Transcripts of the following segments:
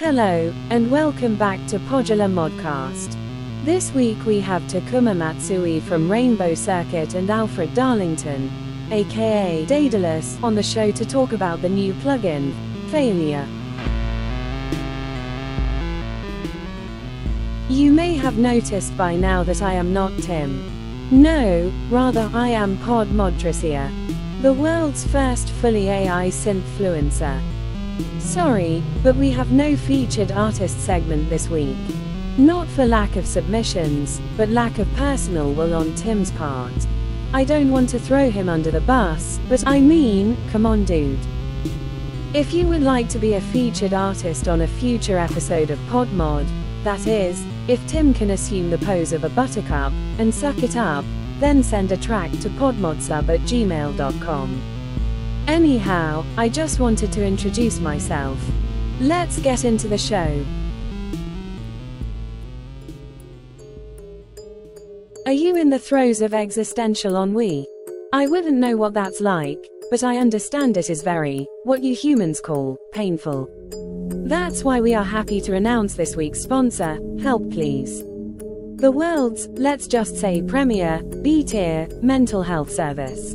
Hello, and welcome back to Modular Modcast. This week we have Takuma Matsui from Rainbow Circuit and Alfred Darlington, aka Daedelus, on the show to talk about the new plugin, Failure. You may have noticed by now that I am not Tim. No, rather I am Podmodcast, the world's first fully AI synthfluencer. Sorry, but we have no featured artist segment this week. Not for lack of submissions, but lack of personal will on Tim's part. I don't want to throw him under the bus, but I mean, come on dude. If you would like to be a featured artist on a future episode of Podmod, that is, if Tim can assume the pose of a buttercup, and suck it up, then send a track to podmodsub@gmail.com. Anyhow, I just wanted to introduce myself. Let's get into the show. Are you in the throes of existential ennui? I wouldn't know what that's like, but I understand it is very, what you humans call, painful. That's why we are happy to announce this week's sponsor, Help Please. The world's, let's just say premier, B-tier, mental health service.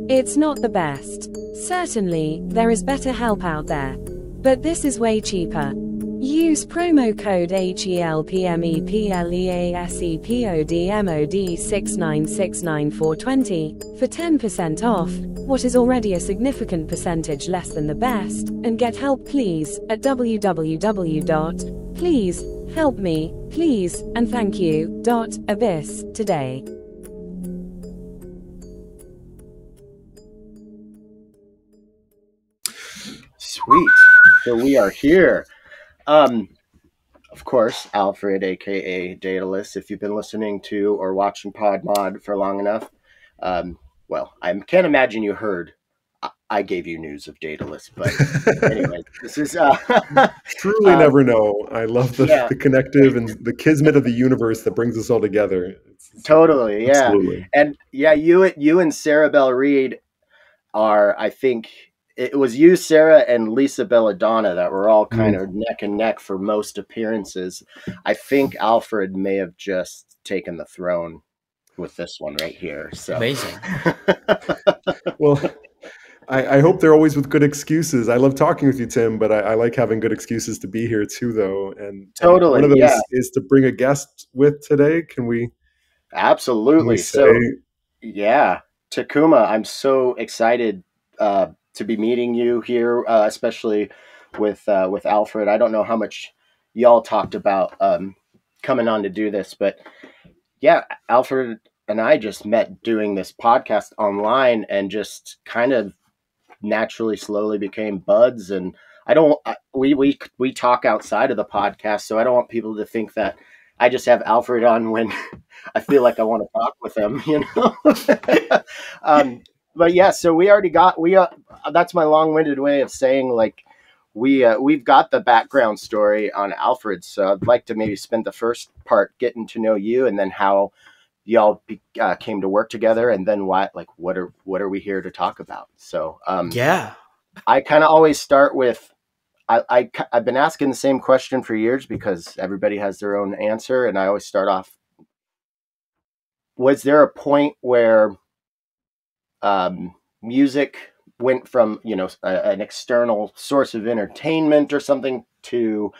It's not the best. Certainly, there is better help out there. But this is way cheaper. Use promo code HELPMEPLEASEPODMOD6969420 for 10% off, what is already a significant percentage less than the best, and get help please at www.pleasehelpmepleaseandthankyou.abyss today. Sweet. So we are here. Of course, Alfred, aka Daedalus. If you've been listening to or watching PodMod for long enough, well, I can't imagine you heard. I gave you news of Daedalus, but anyway, this is truly never know. I love the connective and the kismet of the universe that brings us all together. Totally, yeah, absolutely. And yeah, you and Sarah Bell Reed are, I think. It was you, Sarah, and Lisa Belladonna that were all kind of neck and neck for most appearances. I think Alfred may have just taken the throne with this one right here. So amazing. Well, I hope they're always with good excuses. I love talking with you, Tim, but I like having good excuses to be here too, though. And totally, one of those is to bring a guest with today. Can we? Absolutely. So, yeah, Takuma, I'm so excited to be meeting you here, especially with Alfred. I don't know how much y'all talked about coming on to do this, but yeah, Alfred and I just met doing this podcast online and just kind of naturally, slowly became buds. And we talk outside of the podcast, so I don't want people to think that I just have Alfred on when I feel like I want to talk with him, you know. But yeah, so that's my long-winded way of saying, like, we've got the background story on Alfred. So I'd like to maybe spend the first part getting to know you, and then how y'all came to work together, and then what are we here to talk about? So yeah, I kind of always start with I've been asking the same question for years because everybody has their own answer, and I always start off. Was there a point where music went from, an external source of entertainment or something to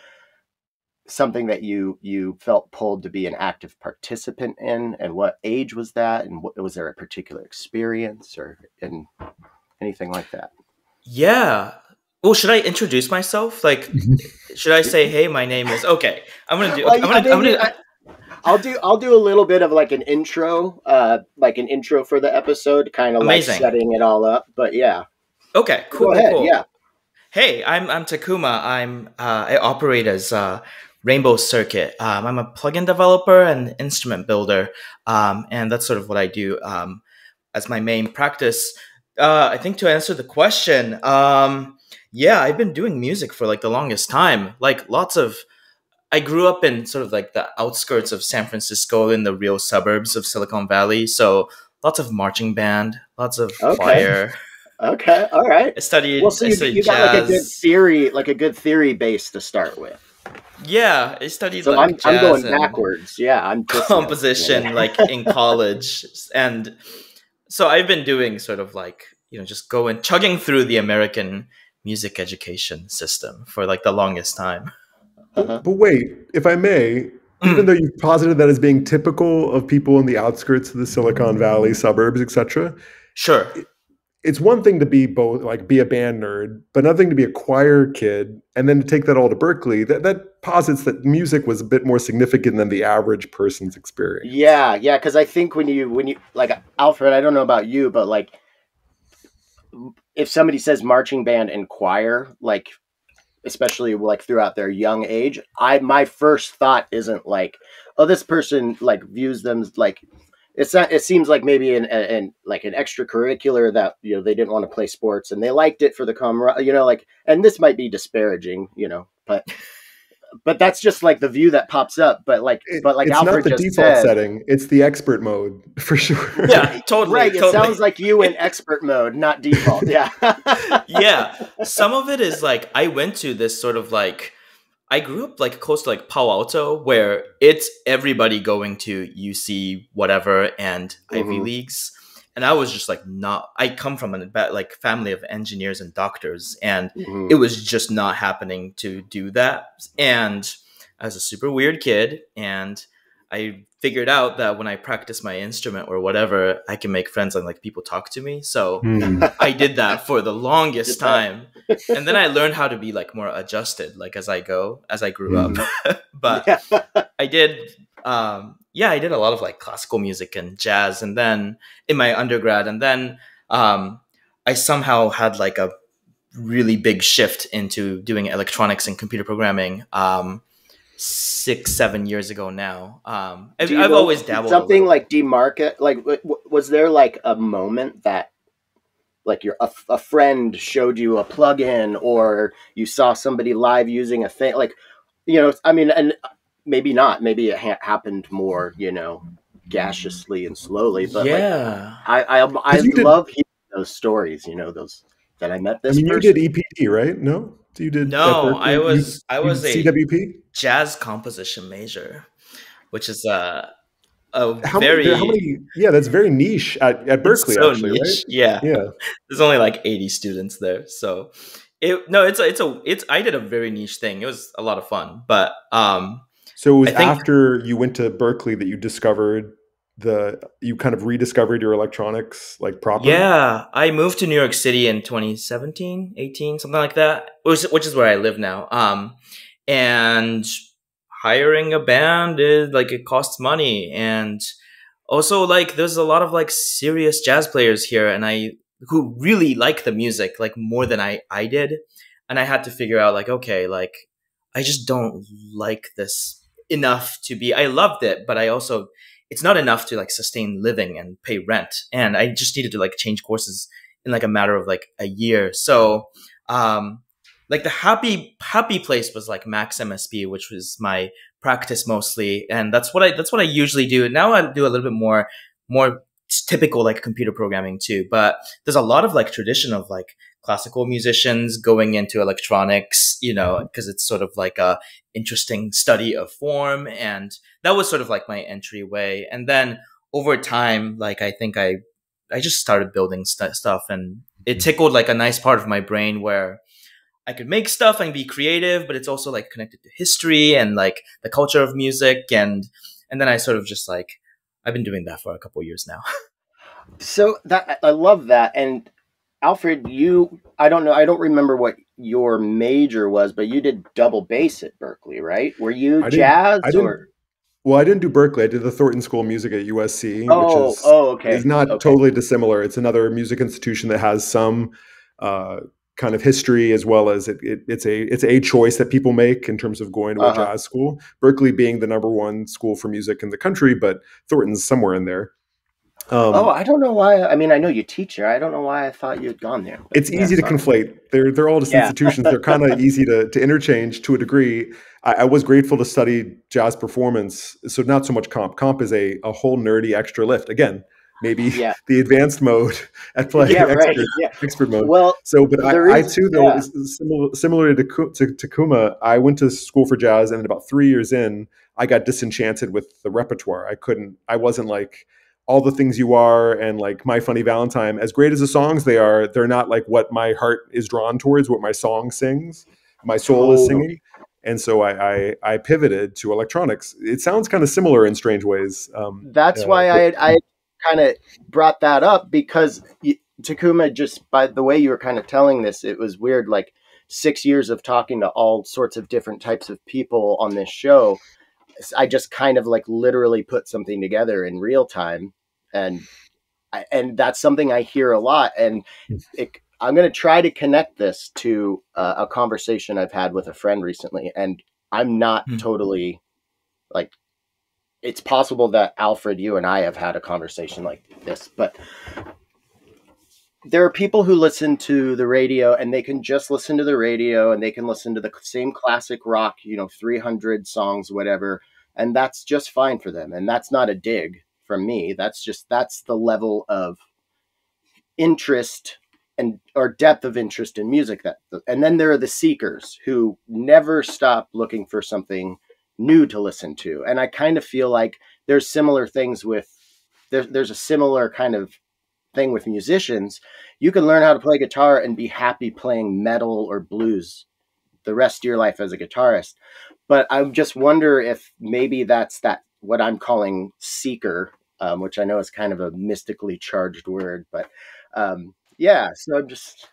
something that you felt pulled to be an active participant in? And what age was that? And was there a particular experience or anything like that? Yeah. Well, should I introduce myself? Like, should I say, "Hey, my name is"? Okay, I'm gonna do. I'll do a little bit of like an intro for the episode, kind of like setting it all up. But yeah. Okay. Cool. Go ahead. Cool. Yeah. Hey, I'm Takuma. I operate as Rainbow Circuit. I'm a plugin developer and instrument builder, and that's sort of what I do as my main practice. I think to answer the question, yeah, I've been doing music for like the longest time. Like I grew up in sort of like the outskirts of San Francisco in the real suburbs of Silicon Valley. So lots of marching band, lots of choir. Okay, all right. I studied Well, so I you, studied you got jazz. like a good theory base to start with. Yeah, I studied So like I'm jazz going and backwards. Yeah, I'm just now. composition like in college, and so I've been doing sort of like, just going chugging through the American music education system for like the longest time. But wait, if I may, even though you've posited that as being typical of people in the outskirts of the Silicon Valley suburbs, etc., Sure. it's one thing to be both, like be a band nerd, but another thing to be a choir kid, and then to take that all to Berkeley. That posits that music was a bit more significant than the average person's experience. Yeah, because I think when you like Alfred, I don't know about you, but like if somebody says marching band and choir, like especially like throughout their young age, my first thought isn't like, oh, this person like views them like it's not. It seems like maybe an like an extracurricular that they didn't want to play sports and they liked it for the camaraderie, like. And this might be disparaging, but that's just like the view that pops up. But like it's Alfred not the just default said, setting; it's the expert mode for sure. Yeah, totally. Right. Totally. It sounds like you in expert mode, not default. Yeah. Yeah. Some of it is like I went to this sort of like I grew up like close to like Palo Alto, where it's everybody going to UC whatever and Ivy Leagues, and I was just like not. I come from a like family of engineers and doctors, and it was just not happening to do that. And I was a super weird kid, and I figured out that when I practice my instrument or whatever, I can make friends and like people talk to me. So I did that for the longest time. And then I learned how to be like more adjusted, like as I grew up. But I did, I did a lot of like classical music and jazz. And then in my undergrad, and then I somehow had like a really big shift into doing electronics and computer programming. 6-7 years ago now. I've always dabbled something like demarket. Like, was there like a moment that like a friend showed you a plugin, or you saw somebody live using a thing? Like, I mean, and maybe not. Maybe it happened more, gaseously and slowly. But yeah, like, I love hearing those stories. Those that I met this. You did EPD, right? No, you did. No, I was a CWP jazz composition major, which is how many? Yeah, that's very niche at Berkeley. So actually, niche. right? Yeah. Yeah. There's only like 80 students there, so I did a very niche thing. It was a lot of fun, but so it was after you went to Berkeley that you discovered you kind of rediscovered your electronics like proper. Yeah, I moved to New York City in 2017, 18, something like that, which is where I live now. And hiring a band is like, it costs money, and also like there's a lot of like serious jazz players here, and who really like the music like more than I did, and I had to figure out like, okay, like I just don't like this enough to be. I loved it, but it's not enough to like sustain living and pay rent, and I just needed to like change courses in like a matter of like a year. So like the happy place was like Max MSP, which was my practice mostly, and that's what I usually do. Now I do a little bit more typical like computer programming too, but there's a lot of like tradition of like classical musicians going into electronics, because it's sort of like a interesting study of form, and that was sort of like my entryway. And then over time, like I think I just started building stuff, and it tickled like a nice part of my brain where I could make stuff and be creative, but it's also like connected to history and like the culture of music. And then I sort of just like, I've been doing that for a couple of years now. So that I love that. And Alfred, I don't remember what your major was, but you did double bass at Berkeley, right? Were you jazz or? Well, I didn't do Berkeley. I did the Thornton School of Music at USC, which is not totally dissimilar. It's another music institution that has some kind of history, as well as it's a choice that people make in terms of going to a jazz school. Berkeley being the #1 school for music in the country, but Thornton's somewhere in there. I don't know why. I mean, I know you teach there. I don't know why I thought you had gone there. It's easy to conflate. They're all just institutions. They're kind of easy to interchange to a degree. I was grateful to study jazz performance, so not so much comp. Comp is a whole nerdy extra lift. Again, maybe Yeah. the advanced mode at play, Yeah, right. expert mode. Well, so, but I too, though, is similar to Takuma, I went to school for jazz, and about 3 years in, I got disenchanted with the repertoire. I wasn't like All the Things You Are and like My Funny Valentine, as great as the songs they are, they're not like what my heart is drawn towards, what my song sings, my soul is singing. And so I pivoted to electronics. It sounds kind of similar in strange ways. That's why I kind of brought that up, because Takuma, just by the way you were kind of telling this, it was weird. Like 6 years of talking to all sorts of different types of people on this show, I just kind of like literally put something together in real time. And that's something I hear a lot. And I'm going to try to connect this to a conversation I've had with a friend recently. And I'm not totally like, it's possible that Alfred, you and I have had a conversation like this, but there are people who listen to the radio and they can just listen to the radio and they can listen to the same classic rock, 300 songs, whatever. And that's just fine for them. And that's not a dig from me. That's the level of interest or depth of interest in music. And then there are the seekers who never stop looking for something new to listen to. And I kind of feel like there's similar things there's a similar kind of thing with musicians. You can learn how to play guitar and be happy playing metal or blues the rest of your life as a guitarist. But I just wonder if maybe that's what I'm calling seeker, which I know is kind of a mystically charged word, but yeah, so I'm just...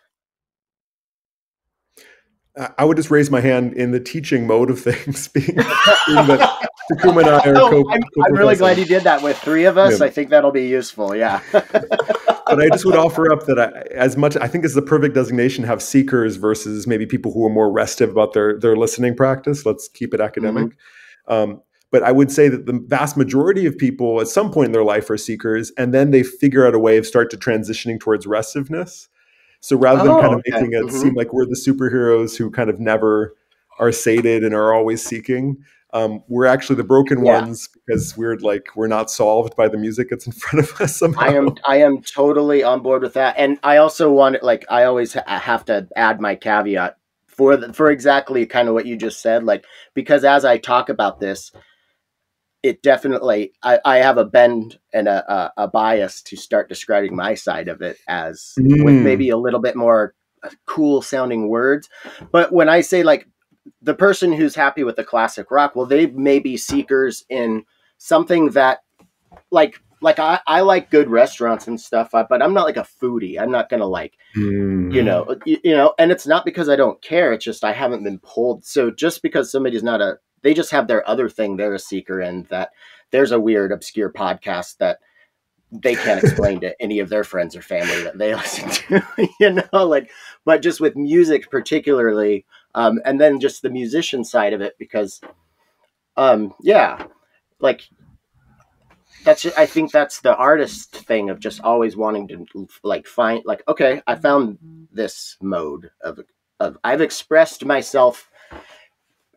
I would just raise my hand in the teaching mode of things, being that Takuma and I are I'm really glad you did that with 3 of us. Yeah. I think that'll be useful, yeah. But I just would offer up that I think it's the perfect designation, have seekers versus maybe people who are more restive about their listening practice. Let's keep it academic. Mm-hmm. But I would say that the vast majority of people at some point in their life are seekers, and then they figure out a way of start to transitioning towards restiveness. So rather than kind of making it seem like we're the superheroes who kind of never are sated and are always seeking, we're actually the broken ones, because we're not solved by the music that's in front of us somehow. I am totally on board with that. And I also want, I always have to add my caveat for exactly kind of what you just said, because as I talk about this, it definitely, I have a bend and a bias to start describing my side of it as with maybe a little bit more cool sounding words. But when I say the person who's happy with the classic rock, well, they may be seekers in something that I like good restaurants and stuff, but I'm not like a foodie. I'm not going to and it's not because I don't care. It's just, I haven't been pulled. So just because somebody's they just have their other thing they're a seeker in, that there's a weird, obscure podcast that they can't explain to any of their friends or family that they listen to, but just with music particularly, and then just the musician side of it, because, I think that's the artist thing of just always wanting to find, okay, I found this mode of I've expressed myself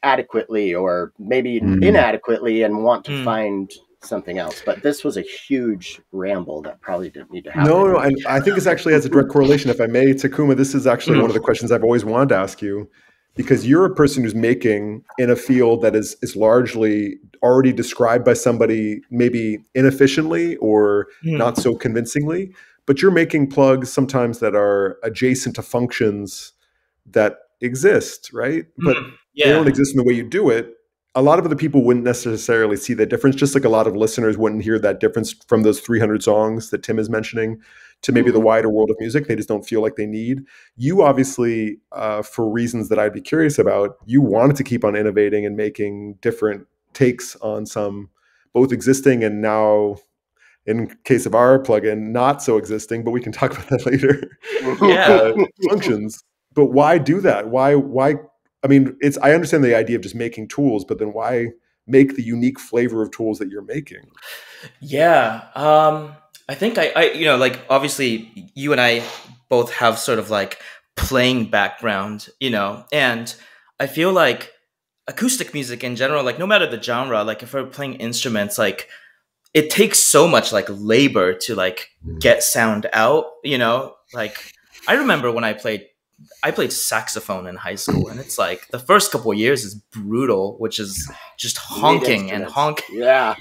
adequately or maybe inadequately and want to find something else. But this was a huge ramble that probably didn't need to happen. No, and I think this actually has a direct correlation. If I may, Takuma, this is actually one of the questions I've always wanted to ask you, because you're a person who's making in a field that is largely already described by somebody maybe inefficiently or not so convincingly, but you're making plugs sometimes that are adjacent to functions that exist, right? But they don't exist in the way you do it. A lot of other people wouldn't necessarily see that difference, just like a lot of listeners wouldn't hear that difference from those 300 songs that Tim is mentioning to maybe the wider world of music. They just don't feel like they need. You obviously, for reasons that I'd be curious about, you wanted to keep on innovating and making different takes on some both existing and now, in case of our plugin, not so existing, but we can talk about that later, functions. But why do that? Why? I mean, I understand the idea of just making tools, but then why make the unique flavor of tools that you're making? Yeah. I think I obviously you and I both have sort of playing background, and I feel like acoustic music in general, no matter the genre, if we're playing instruments, it takes so much like labor to like get sound out, you know, like I remember when I played saxophone in high school, and it's like the first couple of years is brutal, which is just honking and honking. Yeah.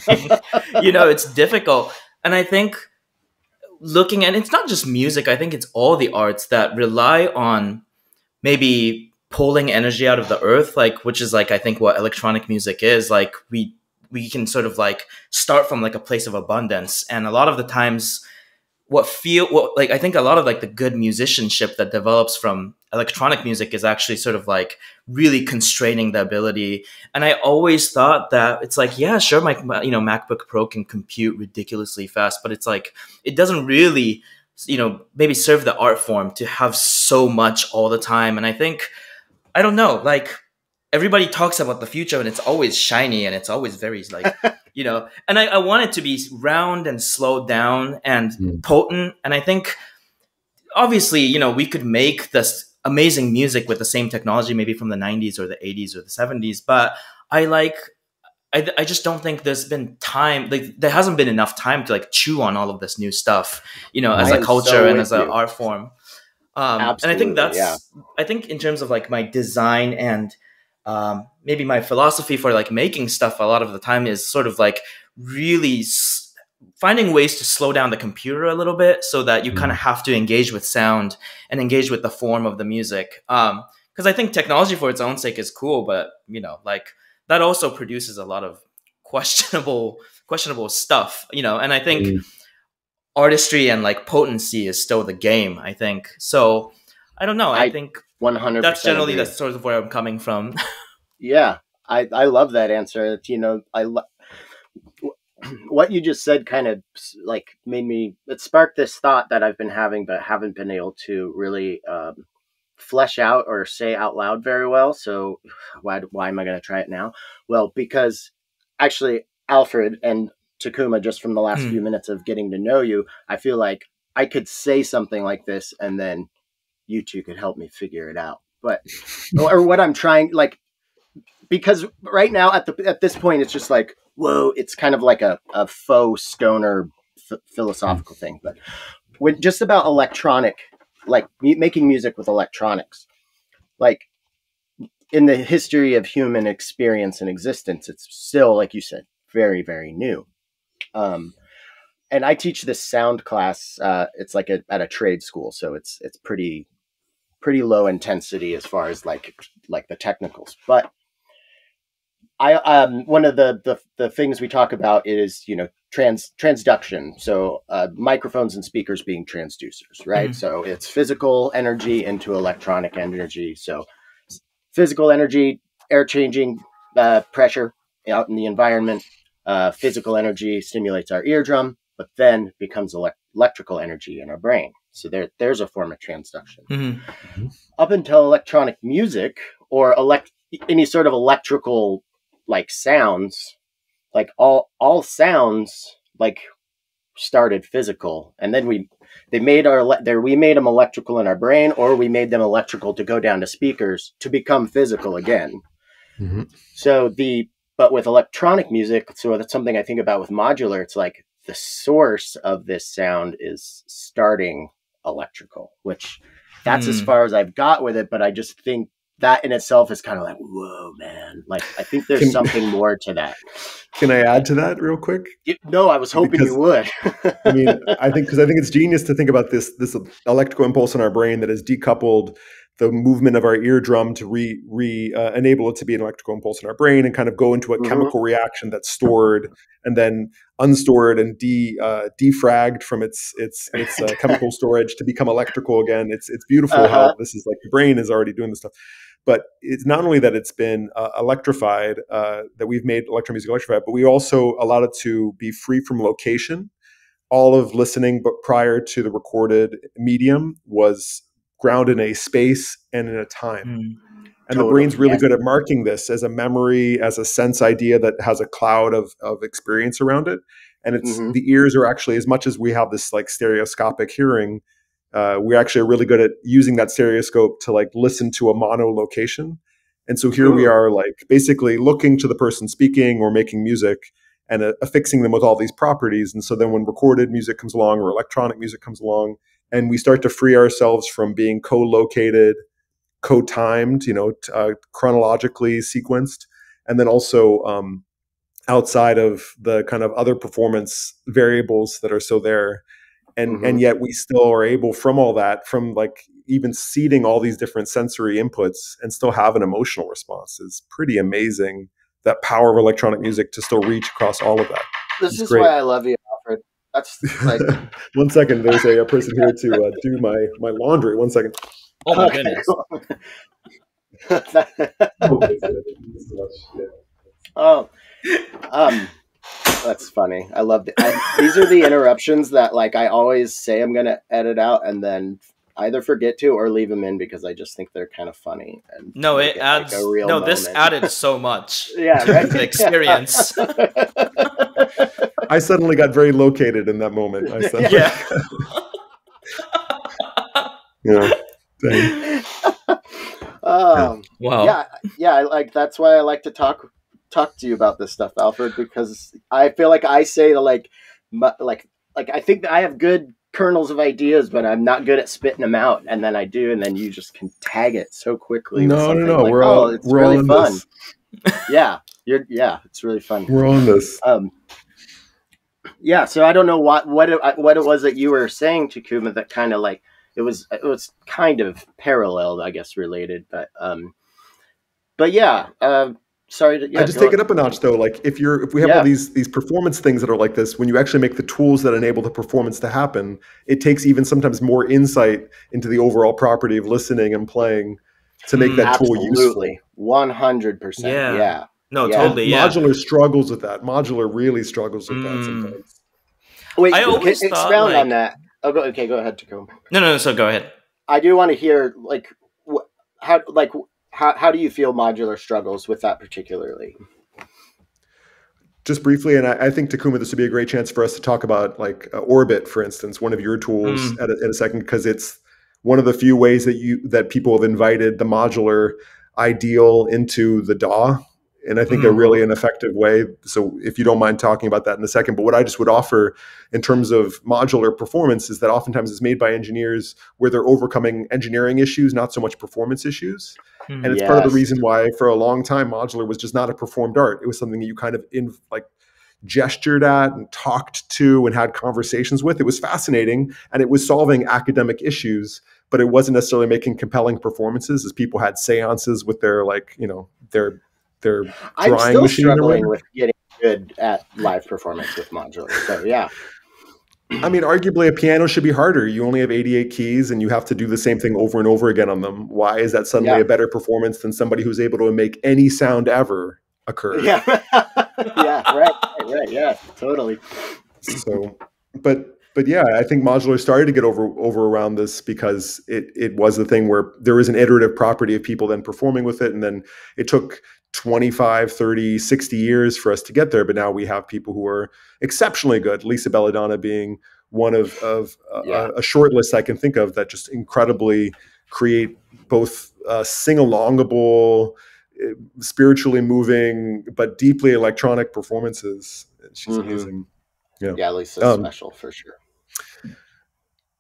You know, it's difficult. And I think looking at, it's not just music, I think it's all the arts that rely on maybe pulling energy out of the earth, like, which is like, I think what electronic music is. Like we can sort of like start from like a place of abundance. And a lot of the times like I think a lot of like the good musicianship that develops from electronic music is actually sort of like really constraining the ability. And I always thought that it's like, yeah, sure, my MacBook Pro can compute ridiculously fast, but it's like it doesn't really, maybe serve the art form to have so much all the time. And I think, I don't know, like everybody talks about the future and it's always shiny and it's always very like, and I want it to be round and slowed down and potent. And I think obviously, we could make this amazing music with the same technology, maybe from the 90s or the 80s or the 70s. But I just don't think there's been time, like there hasn't been enough time to like chew on all of this new stuff, as a culture and as an art form. And I think I think in terms of like my design and maybe my philosophy for like making stuff a lot of the time is sort of like really finding ways to slow down the computer a little bit so that you kind of have to engage with sound and engage with the form of the music. Because I think technology for its own sake is cool, but like that also produces a lot of questionable stuff, and I think artistry and like potency is still the game, I think. So I don't know. I think 100%. That's generally that's sort of where I'm coming from. Yeah, I love that answer. What you just said kind of like it sparked this thought that I've been having, but haven't been able to really flesh out or say out loud very well. So why am I going to try it now? Well, because actually Alfred and Takuma, just from the last few minutes of getting to know you, I feel like I could say something like this and then you two could help me figure it out. But, or what I'm trying, like, because right now at this point, it's just like, whoa, it's kind of like a faux stoner philosophical thing. But with just about electronic, like making music with electronics, like in the history of human experience and existence, it's still, like you said, very, very new. And I teach this sound class. It's like at a trade school. So it's pretty low intensity as far as like the technicals. But one of the things we talk about is, transduction. So microphones and speakers being transducers, right? So it's physical energy into electronic energy. So physical energy, air changing pressure out in the environment. Physical energy stimulates our eardrum, but then becomes electrical energy in our brain. So there's a form of transduction. Up until electronic music or any sort of electrical like sounds, like all sounds like started physical, and then we made them electrical in our brain, or we made them electrical to go down to speakers to become physical again. So but with electronic music, so that's something I think about with modular. It's like the source of this sound is starting electrical, which that's as far as I've got with it. But I just think that in itself is kind of like, whoa, man. Like, I think there's something more to that. Can I add to that real quick? No, I was hoping you would. I mean, I think it's genius to think about this electrical impulse in our brain that has decoupled the movement of our eardrum to enable it to be an electrical impulse in our brain and kind of go into a chemical reaction that's stored and then unstored and defragged from its chemical storage to become electrical again. It's beautiful how this is like the brain is already doing this stuff. But it's not only that it's been electrified, that we've made electromusic electrified, but we also allowed it to be free from location. All of listening, but prior to the recorded medium, was grounded in a space and in a time. And the brain's really good at marking this as a memory, as a sense idea that has a cloud of experience around it. And it's the ears are actually, as much as we have this like stereoscopic hearing, we actually are really good at using that stereoscope to like listen to a mono location. And so here we are like basically looking to the person speaking or making music and affixing them with all these properties. And so then when recorded music comes along or electronic music comes along, and we start to free ourselves from being co-located, co-timed, chronologically sequenced, and then also outside of the kind of other performance variables that are so there. And yet we still are able, from all that, from like even seeding all these different sensory inputs, and still have an emotional response is pretty amazing. That power of electronic music to still reach across all of that. This is great. Why I love you, Alfred. That's like... 1 second. There's a person here to do my laundry. 1 second. Oh my goodness. Oh, that's funny. I love it. These are the interruptions that like I always say I'm going to edit out and then either forget to or leave them in because I just think they're kind of funny. And no, it adds. Like a real moment. This added so much. Yeah, right. The experience. I suddenly got very located in that moment. I said, wow. Yeah. Like that's why I like to talk to you about this stuff, Alfred, because I feel like I say like I think that I have good kernels of ideas, but I'm not good at spitting them out, and then I do, and then you just can tag it so quickly. No. Like, we're really on fun. This. It's really fun. We're on this. So I don't know what it was that you were saying, Takuma, that kind of like it was kind of paralleled, I guess, related, but sorry to, I just take it up a notch though. Like if we have all these performance things that are like this, when you actually make the tools that enable the performance to happen, it takes even sometimes more insight into the overall property of listening and playing to make that tool useful. 100%. Yeah. No, totally. Modular struggles with that. Modular really struggles with that sometimes. Wait, I always expound on that. Oh, go ahead, Takuma. No. So go ahead. I do want to hear how do you feel modular struggles with that particularly? Just briefly, and I think, Takuma, this would be a great chance for us to talk about like Orbit, for instance, one of your tools at a second, because it's one of the few ways that people have invited the modular ideal into the DAW. And I think a really an effective way. So if you don't mind talking about that in a second, but what I just would offer in terms of modular performance is that oftentimes it's made by engineers where they're overcoming engineering issues, not so much performance issues. And it's part of the reason why for a long time, modular was just not a performed art. It was something that you kind of gestured at and talked to and had conversations with. It was fascinating and it was solving academic issues, but it wasn't necessarily making compelling performances as people had seances with their drawing I'm still machine. Struggling with getting good at live performance with modular. So yeah. I mean, arguably a piano should be harder. You only have 88 keys and you have to do the same thing over and over again on them. Why is that suddenly a better performance than somebody who's able to make any sound ever occur? Yeah. Right. Yeah, totally. So, but yeah, I think modular started to get over around this because it was the thing where there was an iterative property of people then performing with it. And then it took 25, 30, 60 years for us to get there. But now we have people who are exceptionally good, Lisa Belladonna being one of a short list I can think of that just incredibly create both sing-alongable, spiritually moving, but deeply electronic performances. She's amazing. Yeah, Lisa's special for sure.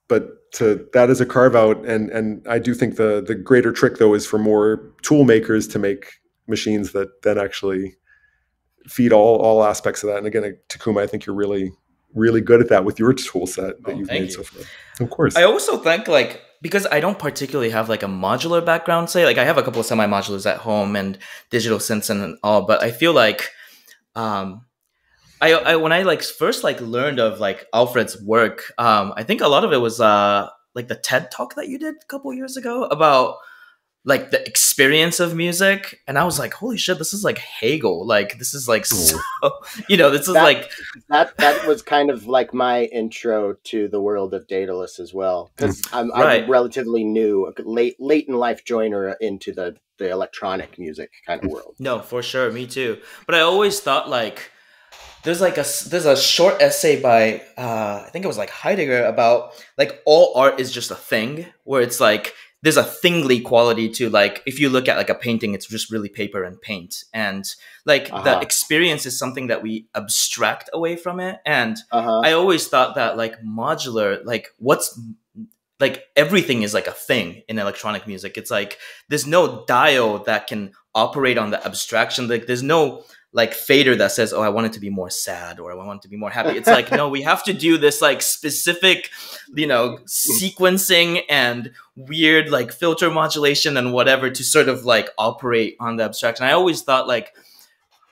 But that is a carve out. And I do think the greater trick though is for more tool makers to make machines that then actually feed all aspects of that. And again, Takuma, I think you're really, really good at that with your tool set that you've made so far. Of course. I also think because I don't particularly have a modular background, say I have a couple of semi-modulars at home and digital synths and all, but I feel like I when I first learned of Alfred's work, I think a lot of it was the TED talk that you did a couple years ago about the experience of music, and I was like, holy shit, this is Hegel. This is so, this is that was kind of my intro to the world of Daedalus as well, because I'm relatively new, late in life joiner into the electronic music kind of world. No, for sure, me too. But I always thought there's a short essay by I think it was Heidegger about all art is just a thing, where it's there's a thingly quality to, like, if you look at like a painting, it's just really paper and paint, and like the experience is something that we abstract away from it. And I always thought that like modular, like what's like everything is like a thing in electronic music. It's like there's no dial that can operate on the abstraction. Like there's no like fader that says, oh, I want it to be more sad or I want it to be more happy. It's like, no, we have to do this like specific, you know, sequencing and weird like filter modulation and whatever to sort of like operate on the abstraction. I always thought like,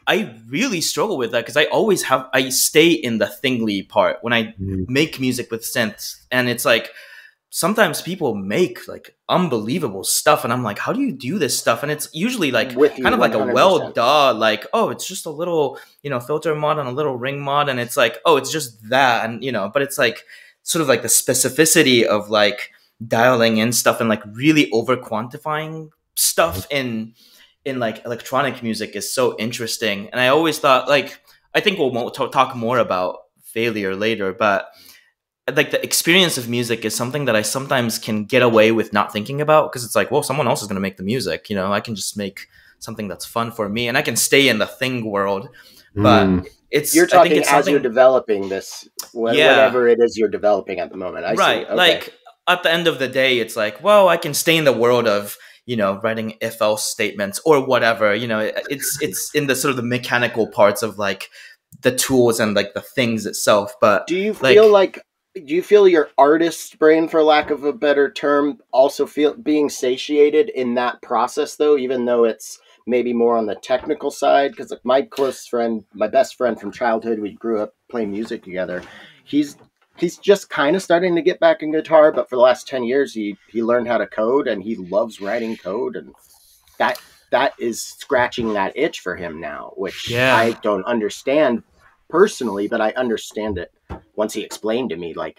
I really struggle with that because I stay in the thingly part when I make music with synths. And it's like, sometimes people make like unbelievable stuff and I'm like, how do you do this stuff? And it's usually like kind of like 100%. A well-duh, like, oh, it's just a little, you know, filter mod and a little ring mod. And it's like, oh, it's just that. And, you know, but it's like sort of like the specificity of like dialing in stuff and like really over quantifying stuff in like electronic music is so interesting. And I always thought like, I think we'll talk more about failure later, but like the experience of music is something that I sometimes can get away with not thinking about because it's like, well, someone else is going to make the music. You know, I can just make something that's fun for me and I can stay in the thing world. But you're talking as you're developing this, whatever it is you're developing at the moment. I see. Okay. Like at the end of the day, it's like, well, I can stay in the world of, you know, writing if else statements or whatever. You know, it's in the sort of the mechanical parts of like the tools and like the things itself. But do you feel your artist brain, for lack of a better term, also feel being satiated in that process though, even though it's maybe more on the technical side? Because like my close friend, my best friend from childhood, we grew up playing music together. He's just kind of starting to get back in guitar, but for the last 10 years, he learned how to code and he loves writing code. And that is scratching that itch for him now, which I don't understand personally, but I understand it once he explained to me, like,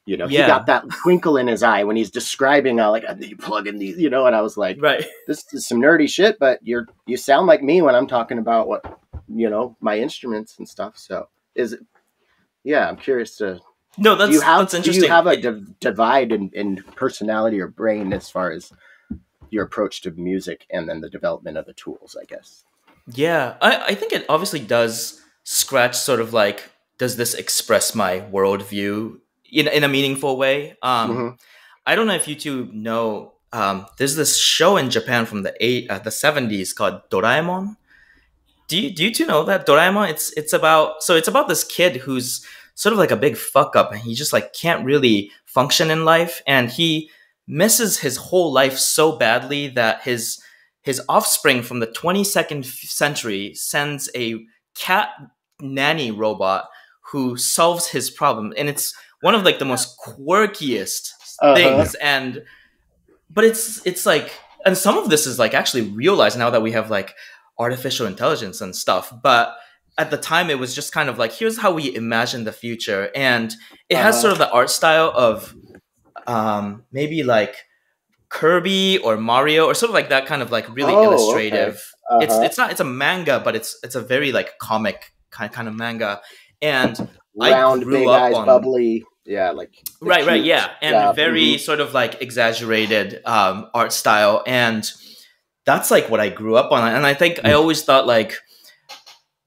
you know, he got that twinkle in his eye when he's describing like, you plug in these, you know, and I was like, this is some nerdy shit, but you sound like me when I'm talking about what, you know, my instruments and stuff. So I'm curious to, that's interesting. Do you have a divide in personality or brain as far as your approach to music and then the development of the tools, I guess? Yeah, I think it obviously does scratch sort of like, does this express my worldview in a meaningful way? I don't know if you two know, there's this show in Japan from the 70s called Doraemon. Do you two know that Doraemon? It's about this kid who's sort of like a big fuck up and he just like can't really function in life and he misses his whole life so badly that his offspring from the 22nd century sends a cat nanny robot who solves his problem. And it's one of like the most quirkiest things. But it's like, and some of this is like actually realized now that we have like artificial intelligence and stuff. But at the time it was just kind of like, here's how we imagine the future. And it has sort of the art style of maybe like Kirby or Mario or sort of like that kind of like really illustrative. Okay. It's a manga, but it's a very like comic kind of manga. And round, big eyes, bubbly. Yeah, like right, yeah. And very sort of like exaggerated art style. And that's like what I grew up on. And I think I always thought like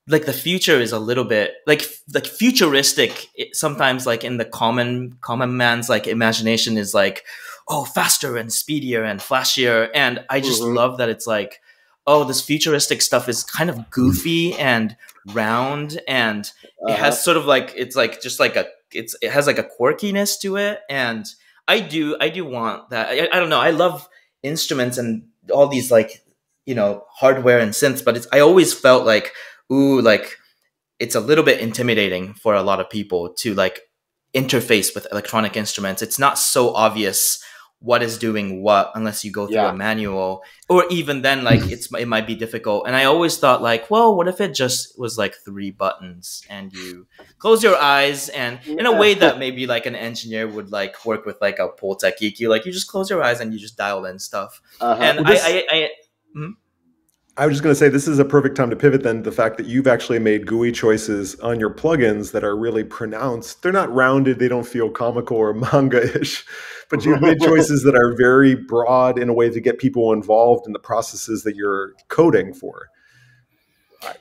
the future is a little bit like futuristic. Sometimes like in the common man's like imagination is like, oh, faster and speedier and flashier. And I just love that it's like, oh, this futuristic stuff is kind of goofy and round and it has sort of like, it's like just like it has like a quirkiness to it. And I do want that. I don't know. I love instruments and all these like, you know, hardware and synths, but I always felt like, ooh, like it's a little bit intimidating for a lot of people to like interface with electronic instruments. It's not so obvious what is doing what unless you go through a manual, or even then like it might be difficult. And I always thought like, well, what if it just was like 3 buttons and you close your eyes and in a way that maybe like an engineer would like work with like a Pultec EQ, like you just close your eyes and you just dial in stuff. And I was just going to say, this is a perfect time to pivot then. The fact that you've actually made GUI choices on your plugins that are really pronounced. They're not rounded. They don't feel comical or manga-ish, but you've made choices that are very broad in a way to get people involved in the processes that you're coding for.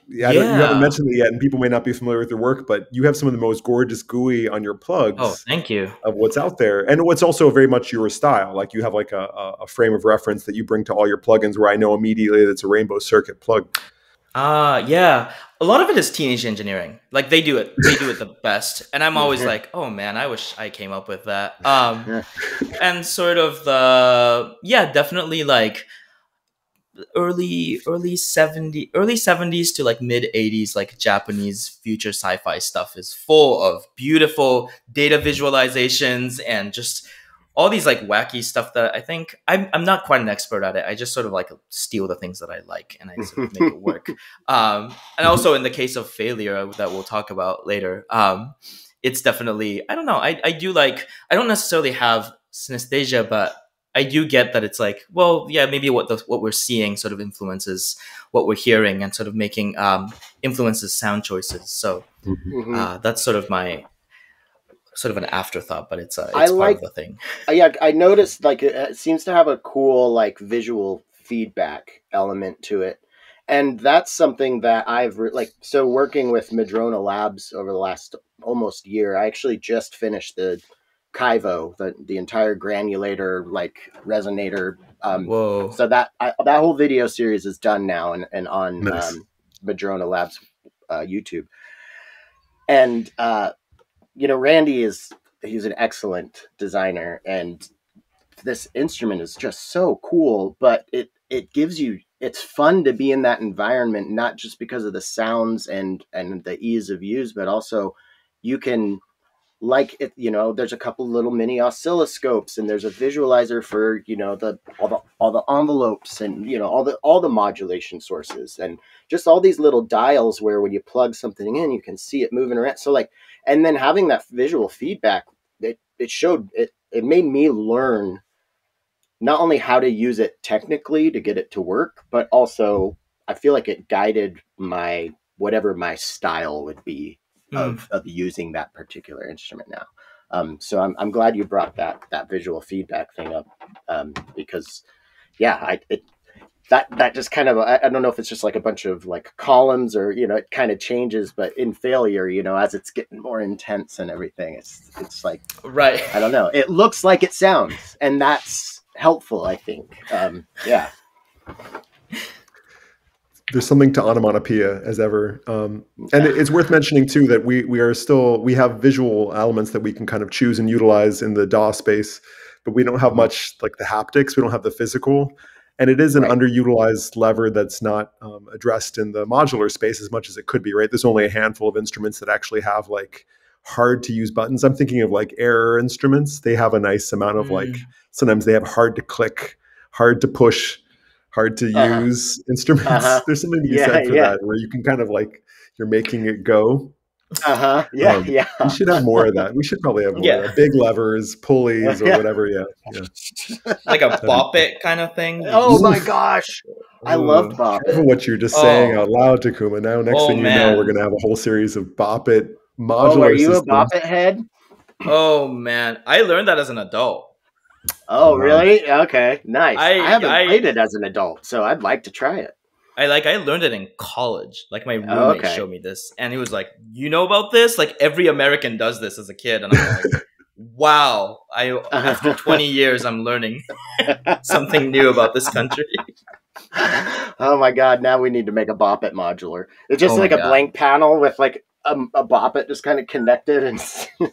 You haven't mentioned it yet, and people may not be familiar with your work, but you have some of the most gorgeous GUI on your plugs. Oh, thank you. Of what's out there, and what's also very much your style. Like you have like a frame of reference that you bring to all your plugins, where I know immediately that it's a Rainbow Circuit plug. Yeah. A lot of it is teenage engineering. Like they do it the best, and I'm always like, oh man, I wish I came up with that. And sort of definitely like early 70s to like mid 80s, like Japanese future sci-fi stuff is full of beautiful data visualizations and just all these like wacky stuff that I think I'm not quite an expert at it. I just sort of like steal the things that I like and I sort of make it work. And also in the case of failure that we'll talk about later, it's definitely, I don't know. I do like, I don't necessarily have synesthesia, but I do get that it's like, well, yeah, maybe what we're seeing sort of influences what we're hearing and sort of making influences sound choices. So that's sort of my sort of an afterthought, but it's part of the thing. Yeah, I noticed like it seems to have a cool like visual feedback element to it, and that's something that I've so working with Madrona Labs over the last almost year. I actually just finished the Kaivo, the entire granulator like resonator. Whoa! So that whole video series is done now and on nice. Madrona Labs YouTube. And Randy he's an excellent designer, and this instrument is just so cool. But it gives you, it's fun to be in that environment, not just because of the sounds and the ease of use, but also you can. Like it, there's a couple little mini oscilloscopes, and there's a visualizer for all the envelopes, and all the modulation sources, and just all these little dials where when you plug something in, you can see it moving around. So and then having that visual feedback, it made me learn not only how to use it technically to get it to work, but also I feel like it guided whatever my style would be of using that particular instrument now. So I'm glad you brought that visual feedback thing up, because that just kind of, I don't know if it's just like a bunch of like columns or, it kind of changes, but in failure, as it's getting more intense and everything, it's like, right. I don't know. It looks like it sounds, and that's helpful, I think. Yeah. There's something to onomatopoeia as ever. And it's worth mentioning too, that we have visual elements that we can kind of choose and utilize in the DAW space, but we don't have much like the haptics. We don't have the physical, and it is an underutilized lever that's not addressed in the modular space as much as it could be, right? There's only a handful of instruments that actually have like hard to use buttons. I'm thinking of like error instruments. They have a nice amount of like, sometimes they have hard to click, hard to push, hard to use instruments. There's something to be said for that, where you can kind of like, you're making it go. Yeah. We should have more of that. We should probably have more of that. Big levers, pulleys, or whatever. Yeah. Like a bop it kind of thing. Oh my gosh. I loved bop it. What you're just saying out loud, Takuma. Now, next thing you know, we're going to have a whole series of bop it modular are you systems. A bop it head? Oh man, I learned that as an adult. Oh, really? Okay, nice. I haven't played it as an adult, so I'd like to try it. I learned it in college. Like my roommate showed me this, and he was like, "You know about this? Like every American does this as a kid." And I'm like, "Wow!" After 20 years, I'm learning something new about this country. Oh my god! Now we need to make a bop it modular. It's just like a blank panel with like a bop it just kind of connected and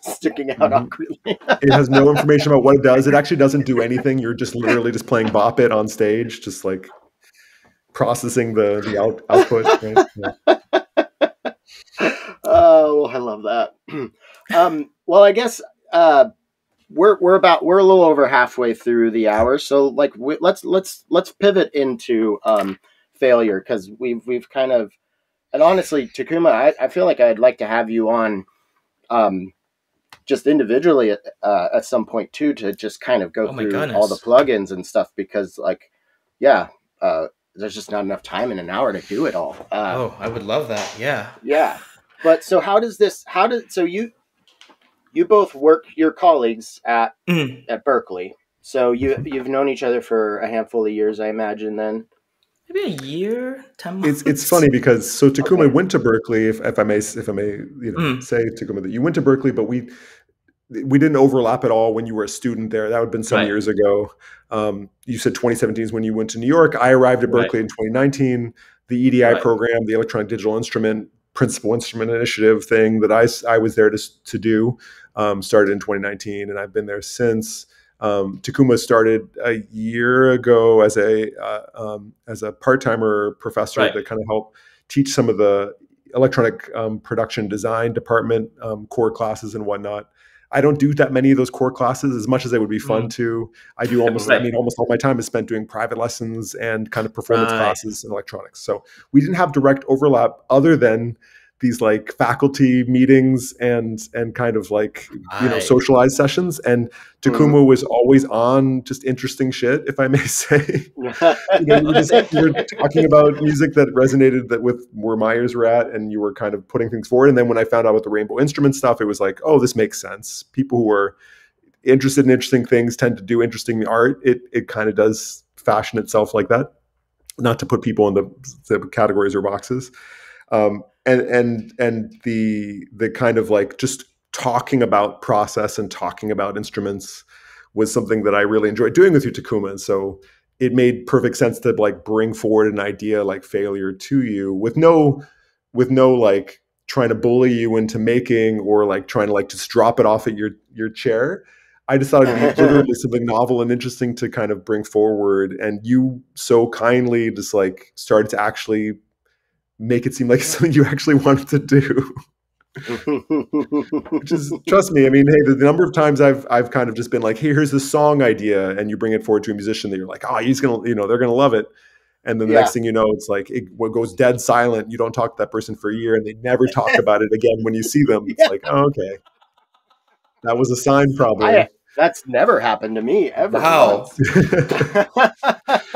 sticking out awkwardly. It has no information about what it does. It actually doesn't do anything. You're just literally just playing bop it on stage, just like processing the output. Right? Yeah. Oh, I love that. Well, I guess we're a little over halfway through the hour, so like let's pivot into failure, because we've kind of. And honestly, Takuma, I feel like I'd like to have you on just individually at some point too, to just kind of go through all the plugins and stuff, because there's just not enough time in an hour to do it all. Oh, I would love that. Yeah. Yeah. But so so you both work, your colleagues at Berkeley. So you've known each other for a handful of years, I imagine then. Maybe a year, 10 months. It's funny because Takuma went to Berkeley, if I may say Takuma, that you went to Berkeley, but we didn't overlap at all when you were a student there. That would have been some years ago. You said 2017 is when you went to New York. I arrived at Berkeley in 2019. The EDI program, the Electronic Digital Instrument Principal Instrument Initiative thing that I was there to do, started in 2019, and I've been there since. Takuma started a year ago as a part-timer professor to kind of help teach some of the electronic production design department core classes and whatnot. I don't do that many of those core classes as much as they would be fun to. I do almost all my time is spent doing private lessons and kind of performance classes in electronics. So we didn't have direct overlap other than these like faculty meetings and kind of like, socialized sessions. And Takuma was always on just interesting shit, if I may say. You were talking about music that resonated with where my ears were at, and you were kind of putting things forward. And then when I found out about the Rainbow Instrument stuff, it was like, oh, this makes sense. People who are interested in interesting things tend to do interesting art. It kind of does fashion itself like that, not to put people into the categories or boxes. And the kind of like just talking about process and talking about instruments was something that I really enjoyed doing with you, Takuma. And so it made perfect sense to like bring forward an idea like Failure to you with no like trying to bully you into making or like trying to like just drop it off at your chair. I just thought it'd be literally something novel and interesting to kind of bring forward. And you so kindly just like started to actually make it seem like something you actually wanted to do. Which is, trust me, I mean, hey, the number of times I've kind of just been like, hey, here's this song idea, and you bring it forward to a musician that you're like, oh, he's gonna, they're gonna love it. And then the next thing you know, it's like what goes dead silent. You don't talk to that person for a year, and they never talk about it again when you see them. It's like, oh, okay, that was a sign, probably. That's never happened to me ever. Wow.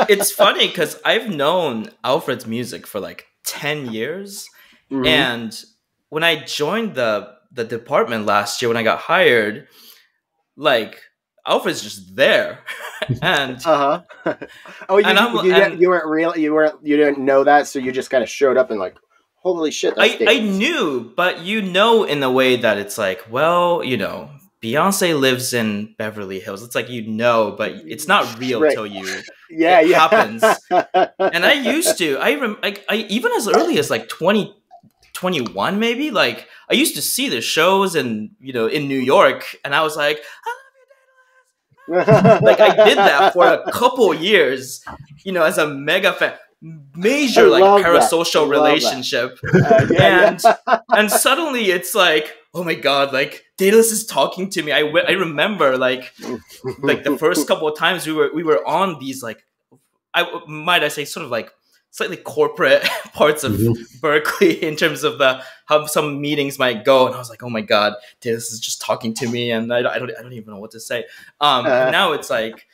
It's funny because I've known Alfred's music for like 10 years. And when I joined the department last year, when I got hired, like Alfred's just there. And oh, you didn't know that, so you just kind of showed up and like, holy shit, I knew, but in the way that it's like, well, Beyonce lives in Beverly Hills. It's like, but it's not real till it happens. And I used to, I even as early as like 2021, maybe, like I used to see the shows in New York, and I was like, I love you, Daedelus. Like I did that for a couple years, as a mega fan. Major like parasocial relationship. And suddenly it's like, oh my god, like Daedalus is talking to me. I remember like the first couple of times we were on these like, I say sort of like slightly corporate parts of Berkeley in terms of how some meetings might go, and I was like, oh my god, Daedalus is just talking to me, and I don't even know what to say. And now it's like,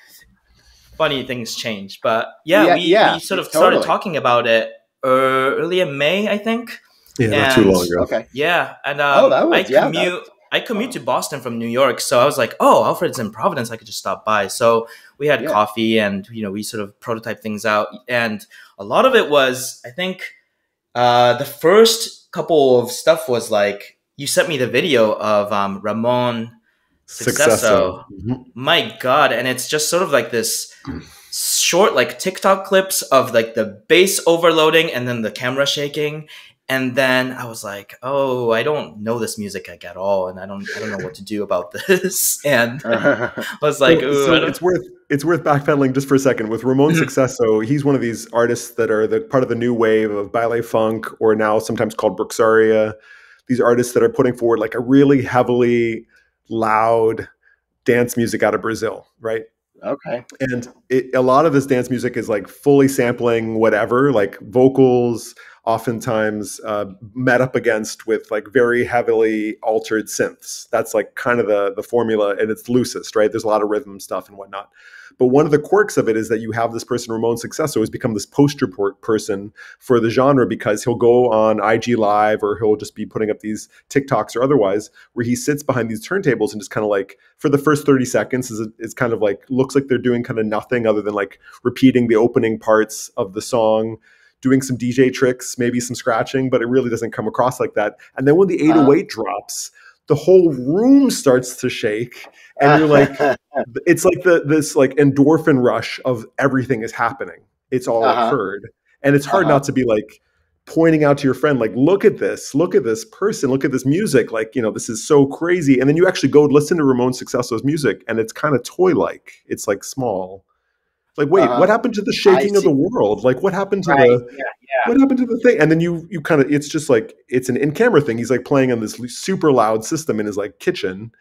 funny things change, but we sort of started talking about it early in May, I think. Yeah, not too long ago. Okay. Yeah, and I commute to Boston from New York, so I was like, oh, Alfred's in Providence, I could just stop by. So we had coffee, and we sort of prototyped things out, and a lot of it was, I think, the first couple of stuff was like, you sent me the video of Ramon Sucesso. My god. And it's just sort of like this short like TikTok clips of like the bass overloading and then the camera shaking, and then I was like, oh, I don't know this music like at all, and I don't know what to do about this. And I was like, so it's worth backpedaling just for a second with Ramon Sucesso. He's one of these artists that are the part of the new wave of ballet funk, or now sometimes called Bruxaria. These artists that are putting forward like a really heavily loud dance music out of Brazil, right? Okay. And a lot of this dance music is like fully sampling whatever, like vocals, oftentimes met up against with like very heavily altered synths. That's like kind of the formula, and it's loosest, right? There's a lot of rhythm stuff and whatnot. But one of the quirks of it is that you have this person, Ramon Sucesso, who's become this poster person for the genre, because he'll go on IG Live or he'll just be putting up these TikToks or otherwise where he sits behind these turntables and just kind of like for the first 30 seconds is kind of like looks like they're doing kind of nothing other than like repeating the opening parts of the song, doing some DJ tricks, maybe some scratching, but it really doesn't come across like that. And then when the 808 drops, the whole room starts to shake, and you're like, it's like this like endorphin rush of everything is happening. It's all occurred. And it's hard not to be like pointing out to your friend, like, look at this person, look at this music. Like, you know, this is so crazy. And then you actually go listen to Ramon Successo's music, and it's kind of toy-like. It's like small. Like, wait, what happened to the shaking of the world? Like, what happened to what happened to the thing? And then you kind of, it's just like, it's an in-camera thing. He's like playing on this super loud system in his like kitchen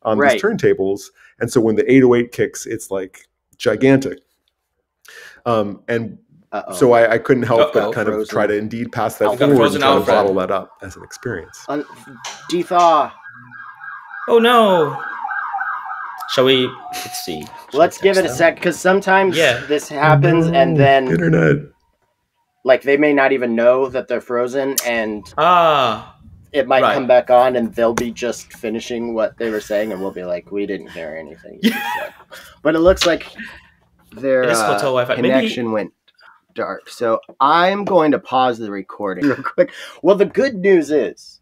on these turntables. And so when the 808 kicks, it's like gigantic. And so I couldn't help but kind of try to indeed pass that forward and try to bottle that up as an experience. Dethaw. Oh no. Shall we? Let's see. Let's give it a sec, because sometimes this happens, and then internet, like they may not even know that they're frozen, and it might come back on, and they'll be just finishing what they were saying, and we'll be like, we didn't hear anything. But it looks like their connection went dark. So I'm going to pause the recording real quick. Well, the good news is,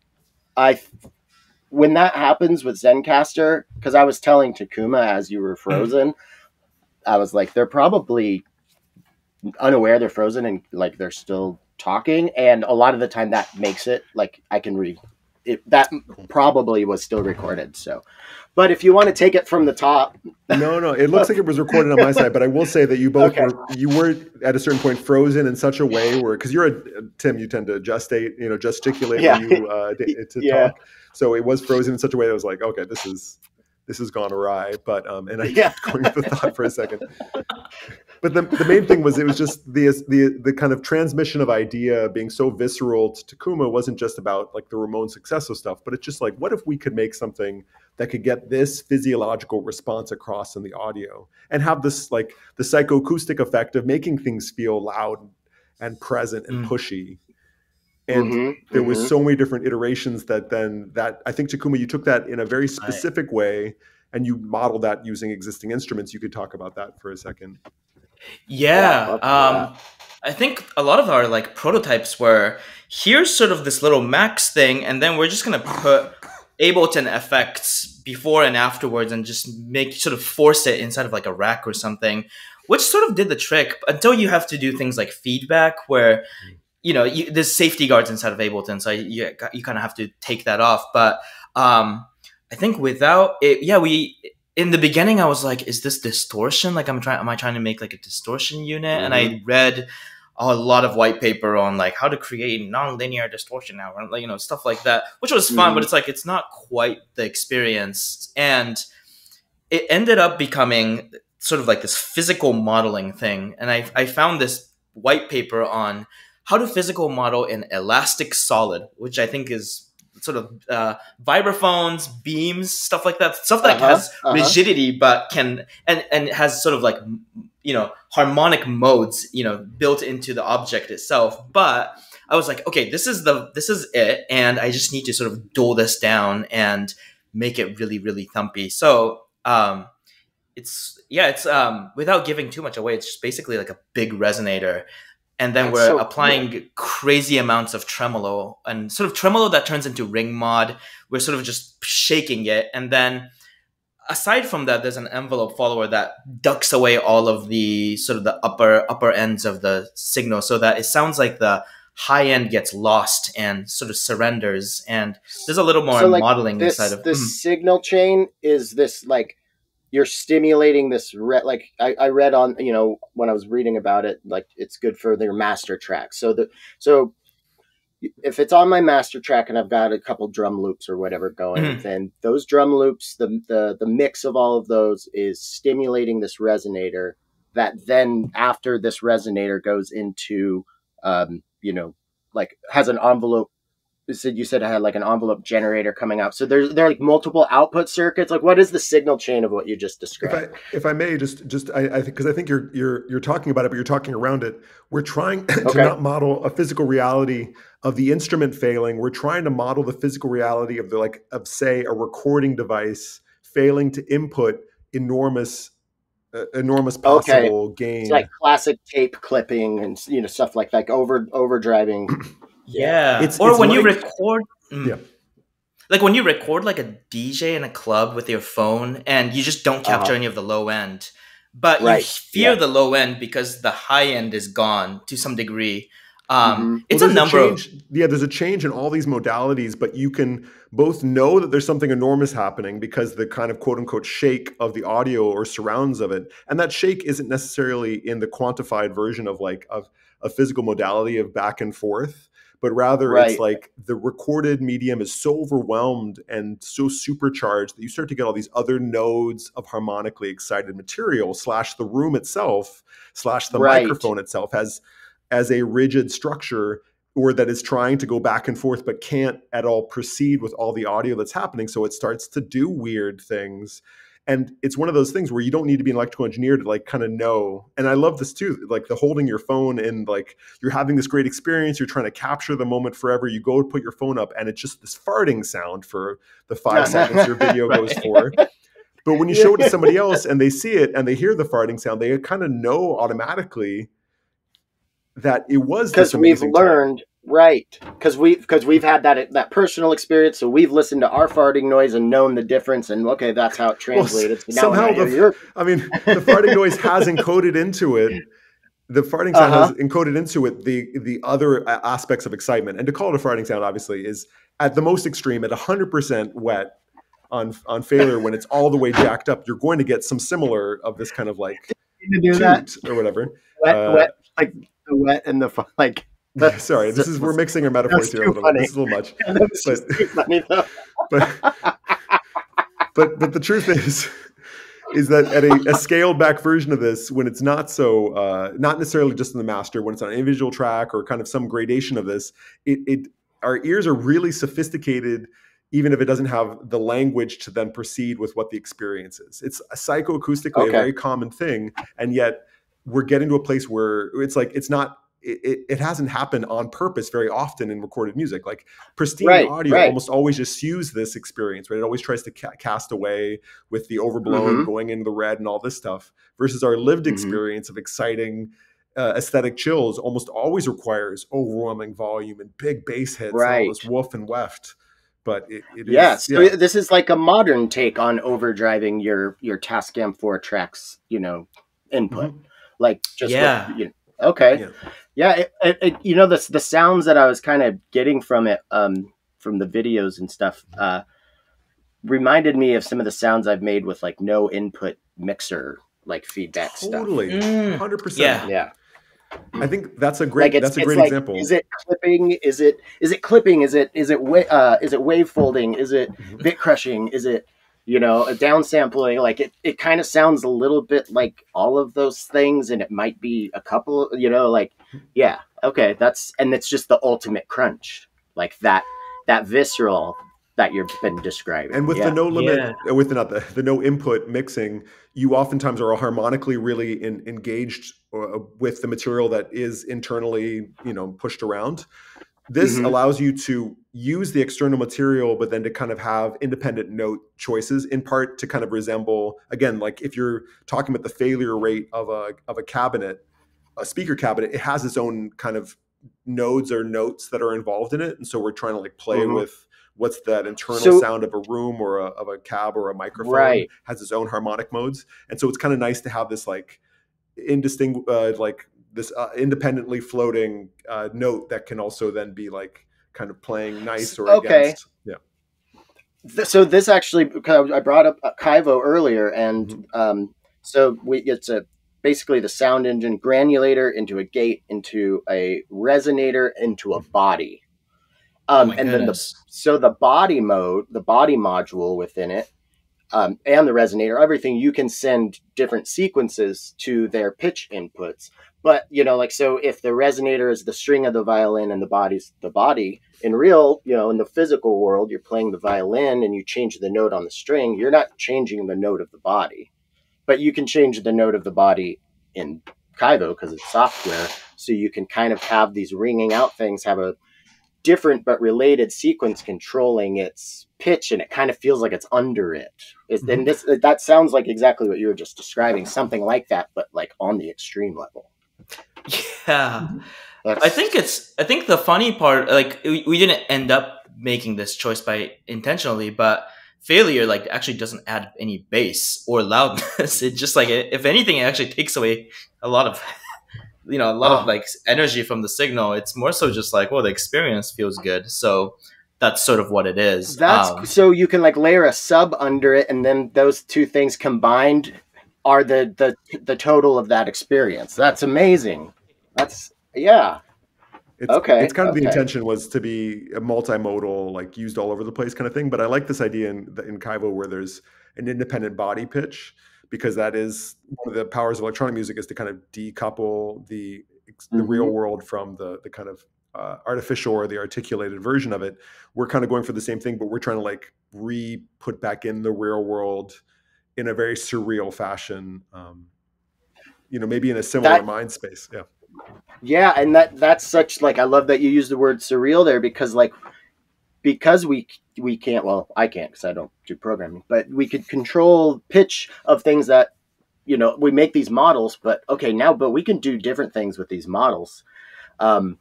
when that happens with Zencastr, because I was telling Takuma as you were frozen, I was like, they're probably unaware they're frozen and like they're still talking. And a lot of the time that makes it like I can read it. That probably was still recorded. So, but if you want to take it from the top. No, it looks like it was recorded on my side, but I will say that you both were at a certain point frozen in such a way where, because Tim, you tend to gesticulate when you to talk. So it was frozen in such a way that I was like, okay, this has gone awry. But and I kept going with the thought for a second. But the main thing was, it was just the kind of transmission of idea being so visceral to Takuma wasn't just about like the Ramon Sucesso stuff, but it's just like, what if we could make something that could get this physiological response across in the audio and have this like the psychoacoustic effect of making things feel loud and present and pushy. And there was so many different iterations that I think, Takuma, you took that in a very specific way and you modeled that using existing instruments. You could talk about that for a second. I think a lot of our like prototypes were, here's sort of this little max thing, and then we're just going to put Ableton effects before and afterwards and just sort of force it inside of like a rack or something, which sort of did the trick until you have to do things like feedback where, you know, there's safety guards inside of Ableton, so you kind of have to take that off. But I think without it, in the beginning I was like, is this distortion? Like, am I trying to make like a distortion unit? And I read a lot of white paper on like how to create nonlinear distortion now, and like, you know, stuff like that, which was fun, but it's like it's not quite the experience. And it ended up becoming sort of like this physical modeling thing. And I found this white paper on how to physical model an elastic solid, which I think is sort of vibraphones, beams, stuff like that. Stuff that has rigidity, but can and has sort of like, you know, harmonic modes, you know, built into the object itself. But I was like, okay, this is it, and I just need to sort of dull this down and make it really, really thumpy. So it's without giving too much away, it's just basically like a big resonator. And then we're applying crazy amounts of tremolo, and sort of tremolo that turns into ring mod. We're sort of just shaking it. And then aside from that, there's an envelope follower that ducks away all of the sort of the upper ends of the signal, so that it sounds like the high end gets lost and sort of surrenders. And there's a little more modeling inside of this signal chain. Is this like, you're stimulating this, like I read on, you know, when I was reading about it, like it's good for their master track. So if it's on my master track and I've got a couple drum loops or whatever going, then those drum loops, the mix of all of those is stimulating this resonator that then after this resonator goes into, you know, like has an envelope. You said it had like an envelope generator coming out. So there are like multiple output circuits. Like, what is the signal chain of what you just described? If I may, I think, because I think you're talking about it, but you're talking around it. We're trying to Okay. not model a physical reality of the instrument failing. We're trying to model the physical reality of say a recording device failing to input enormous possible gain. It's like classic tape clipping and stuff like that, overdriving. Yeah. It's when like, you record, yeah. Like when you record like a DJ in a club with your phone and you just don't capture any of the low end, but you hear the low end because the high end is gone to some degree. It's a number of... Yeah, there's a change in all these modalities, but you can both know that there's something enormous happening because the kind of quote unquote shake of the audio or surrounds of it. And that shake isn't necessarily in the quantified version of like of a physical modality of back and forth, but rather it's like the recorded medium is so overwhelmed and so supercharged that you start to get all these other nodes of harmonically excited material / the room itself / the microphone itself as a rigid structure, or that is trying to go back and forth but can't at all proceed with all the audio that's happening. So it starts to do weird things. And it's one of those things where you don't need to be an electrical engineer to like kind of know. And I love this too, like the holding your phone and like you're having this great experience. You're trying to capture the moment forever. You go to put your phone up and it's just this farting sound for the 5 seconds your video goes for. But when you show it to somebody else and they see it and they hear the farting sound, they kind of know automatically that it was this amazing we've learned because we've had that personal experience, so we've listened to our farting noise and known the difference, and okay, that's how it translated. Well, somehow the farting noise has encoded into it. The farting sound has encoded into it the other aspects of excitement, and to call it a farting sound obviously is at the most extreme at 100% wet on failure when it's all the way jacked up. You're going to get some similar of this kind of like toot or whatever. Wet, like the wet and the like. Sorry, we're mixing our metaphors here a little bit. This is a little much. But the truth is that at a scaled back version of this, when it's not so not necessarily just in the master, when it's on an individual track or kind of some gradation of this, our ears are really sophisticated, even if it doesn't have the language to then proceed with what the experience is. It's psychoacoustically a very common thing, and yet we're getting to a place where it's like it hasn't happened on purpose very often in recorded music. Like pristine audio almost always just skews this experience, right? It always tries to cast away with the overblown going into the red and all this stuff, versus our lived experience of exciting aesthetic chills almost always requires overwhelming volume and big bass hits, and all this woof and weft. But it is. So this is like a modern take on overdriving your Tascam 4 tracks, input. Like just the sounds that I was kind of getting from it, from the videos and stuff, reminded me of some of the sounds I've made with like no input mixer, like feedback stuff. Totally, 100%. Yeah. I think that's a great example. Is it clipping? Is it clipping? Is it wave folding? Is it bit crushing? Is it a downsampling? Like it kind of sounds a little bit like all of those things, and it might be a couple. It's just the ultimate crunch, like that visceral that you've been describing. And with the no limit, with the no input mixing, you oftentimes are harmonically really engaged with the material that is internally, pushed around. This allows you to use the external material, but then to kind of have independent note choices, in part to kind of resemble, again, like if you're talking about the failure rate of a cabinet, a speaker cabinet, it has its own kind of nodes or notes that are involved in it. And so we're trying to like play with what's that internal sound of a room or of a cab or a microphone, has its own harmonic modes. And so it's kind of nice to have this like independently floating note that can also then be like kind of playing nice or against. Yeah. So this actually, I brought up Kaivo earlier, and it's basically the sound engine granulator into a gate, into a resonator, into a body. And then the body mode, the body module within it, and the resonator, everything, you can send different sequences to their pitch inputs. But, you know, like, so if the resonator is the string of the violin and the body's the body, in real, you know, in the physical world, you're playing the violin and you change the note on the string, you're not changing the note of the body. But you can change the note of the body in Kaibo because it's software. So you can kind of have these ringing out things have a different but related sequence controlling its pitch, and it kind of feels like it's under it. And this that sounds like exactly what you were just describing, something like that, but like on the extreme level. Yeah. I think the funny part, like we didn't end up making this choice by intentionally, but failure like actually doesn't add any bass or loudness. It just like, if anything, it actually takes away a lot of of like energy from the signal. It's more so just like, well, the experience feels good. So that's sort of what it is. So you can like layer a sub under it, and then those two things combined are the total of that experience. That's amazing. It's kind of the intention was to be a multimodal, like used all over the place kind of thing. But I like this idea in Kaivo where there's an independent body pitch, because that is one of the powers of electronic music, is to kind of decouple the real world from the kind of artificial or the articulated version of it. We're kind of going for the same thing, but we're trying to like put back in the real world in a very surreal fashion, maybe in a similar mind space. Yeah. Yeah. And that's such like, I love that you use the word surreal there, because we can't, well, I can't because I don't do programming, but we could control pitch of things that, you know, we make these models, but we can do different things with these models. And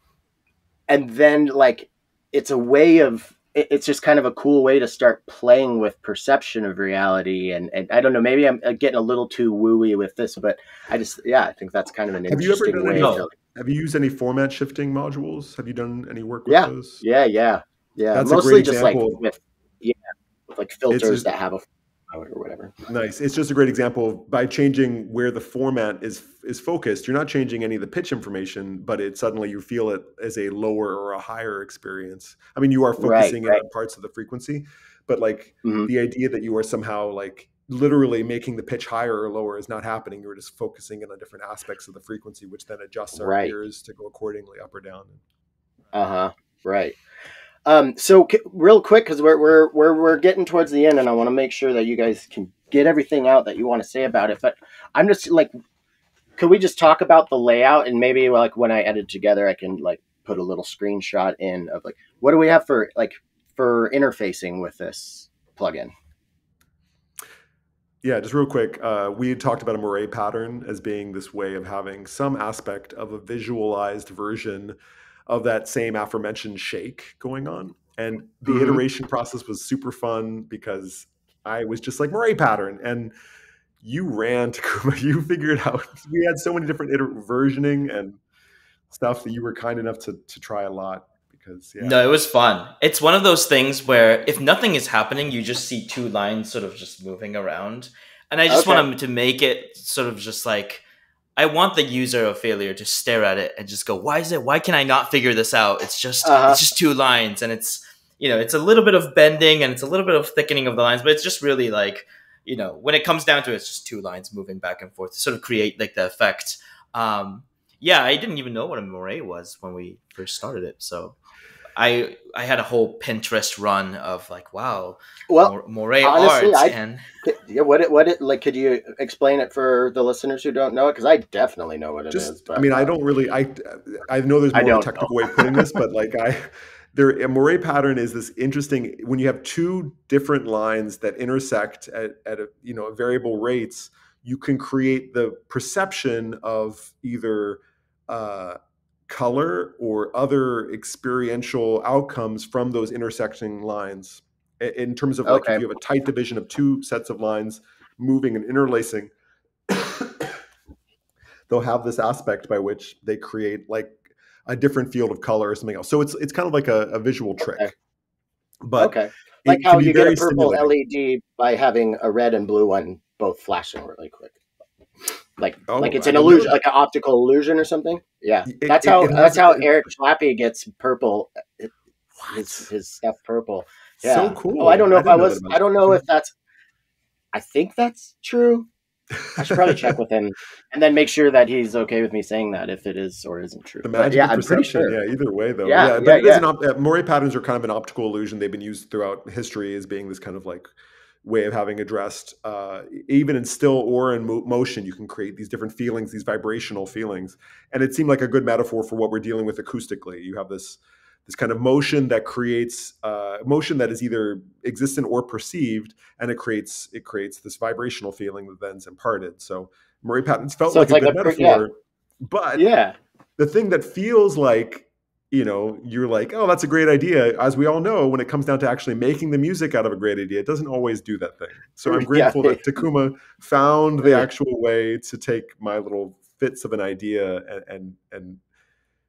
then like, it's a way of, it's just kind of a cool way to start playing with perception of reality. And I don't know, maybe I'm getting a little too wooey with this, but I think that's kind of an interesting way. Have you used any format shifting modules? Have you done any work with those? Yeah. That's mostly just like with like filters that have a or whatever. Nice. It's just a great example of, by changing where the format is focused, you're not changing any of the pitch information, but suddenly you feel it as a lower or a higher experience. I mean, you are focusing in on parts of the frequency, but like the idea that you are somehow like literally making the pitch higher or lower is not happening. You're just focusing in on different aspects of the frequency, which then adjusts our ears to go accordingly up or down. Right. So real quick, because we're getting towards the end, and I want to make sure that you guys can get everything out that you want to say about it. But I'm just like, could we just talk about the layout, and maybe like when I edit together, I can like put a little screenshot in of like, what do we have for interfacing with this plugin? Yeah, just real quick, we had talked about a Morray pattern as being this way of having some aspect of a visualized version of that same aforementioned shake going on. And the iteration process was super fun because I was just like, Morray pattern. And you ran, Takuma, you figured out, we had so many different versioning and stuff that you were kind enough to try a lot. Because No, it was fun. It's one of those things where if nothing is happening, you just see two lines sort of just moving around. And I just want to make it sort of just like, I want the user of failure to stare at it and just go, why can I not figure this out? It's just two lines, and it's, it's a little bit of bending and it's a little bit of thickening of the lines, but it's just really like, when it comes down to it, it's just two lines moving back and forth to sort of create like the effect. I didn't even know what a moray was when we first started it. So I had a whole Pinterest run of like, wow, moray art. Could you explain it for the listeners who don't know it? Because I definitely know what it is. But, I don't really. I know there's more technical way of putting this, but like a moray pattern is this interesting when you have two different lines that intersect at variable rates. You can create the perception of either color or other experiential outcomes from those intersecting lines, in terms of like if you have a tight division of two sets of lines moving and interlacing, they'll have this aspect by which they create like a different field of color or something else. So it's kind of like a visual trick. But like how you get a purple LED by having a red and blue one both flashing really quick. Like it's an illusion, like an optical illusion or something. Yeah, that's how Eric Schlappy gets purple. His stuff purple. Yeah. So cool. Oh, I don't know if I don't know if that's. I think that's true. I should probably check with him and then make sure that he's okay with me saying that if it is or isn't true. The magic yeah, of I'm pretty perception. sure. Yeah, either way though. Yeah, But it is yeah. Morray patterns are kind of an optical illusion. They've been used throughout history as being this kind of like way of having addressed, even in still or in motion, you can create these different feelings, these vibrational feelings. And it seemed like a good metaphor for what we're dealing with acoustically. You have this kind of motion that creates motion that is either existent or perceived, and it creates this vibrational feeling that then's imparted. So Morray patterns felt like a good metaphor, but the thing that feels like, you're like, oh, that's a great idea. As we all know, when it comes down to actually making the music out of a great idea, it doesn't always do that thing. So I'm grateful that Takuma found the actual way to take my little fits of an idea and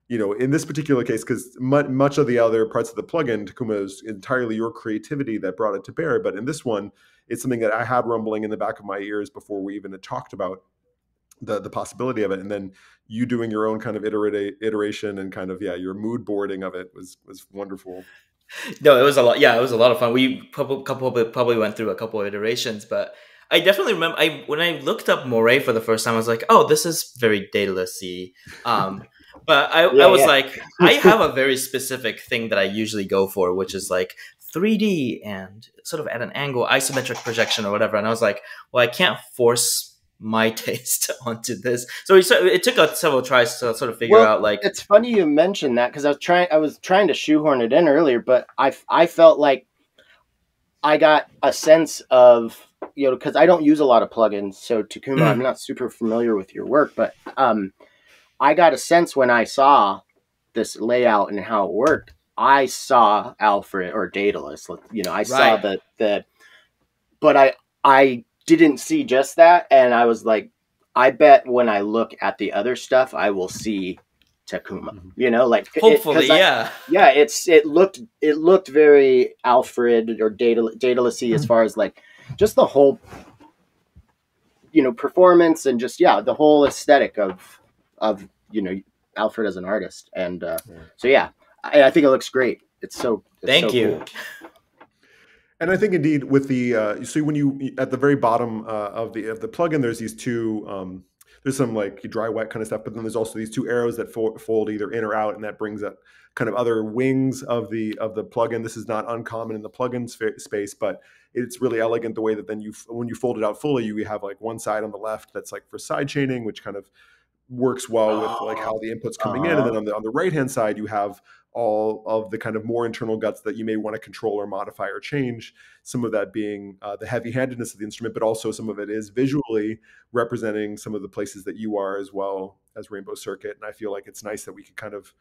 in this particular case, because much of the other parts of the plugin, Takuma, is entirely your creativity that brought it to bear. But in this one, it's something that I had rumbling in the back of my ears before we even had talked about the possibility of it. And then you doing your own kind of iteration and kind of, your mood boarding of it was wonderful. No, it was a lot. Yeah, it was a lot of fun. We probably went through a couple of iterations, but I definitely remember when I looked up Morray for the first time, I was like, oh, this is very Daedalus-y. But I was like, I have a very specific thing that I usually go for, which is like 3D and sort of at an angle, isometric projection or whatever. And I was like, well, I can't force my taste onto this. So it took us several tries to sort of figure out like. It's funny you mentioned that because I was trying to shoehorn it in earlier, but I felt like I got a sense of, because I don't use a lot of plugins. So Takuma, I'm not super familiar with your work, but I got a sense when I saw this layout and how it worked. I saw Alfred or Daedalus, I saw but I didn't see just that. And I was like, I bet when I look at the other stuff, I will see Takuma, hopefully, it looked very Alfred or Daedalus-y as far as like just the whole, performance and just, the whole aesthetic of Alfred as an artist. And I think it looks great. Thank you. Cool. And I think indeed with the so when you at the very bottom of the plugin, there's these two there's some like dry wet kind of stuff, but then there's also these two arrows that fold either in or out, and that brings up kind of other wings of the plugin. This is not uncommon in the plugin space, but it's really elegant the way that then when you fold it out fully, you have like one side on the left that's like for side chaining, which kind of works well with like how the input's coming in, and then on the right hand side you have all of the kind of more internal guts that you may want to control or modify or change. Some of that being the heavy-handedness of the instrument, but also some of it is visually representing some of the places that you are as well as Rainbow Circuit. And I feel like it's nice that we can kind of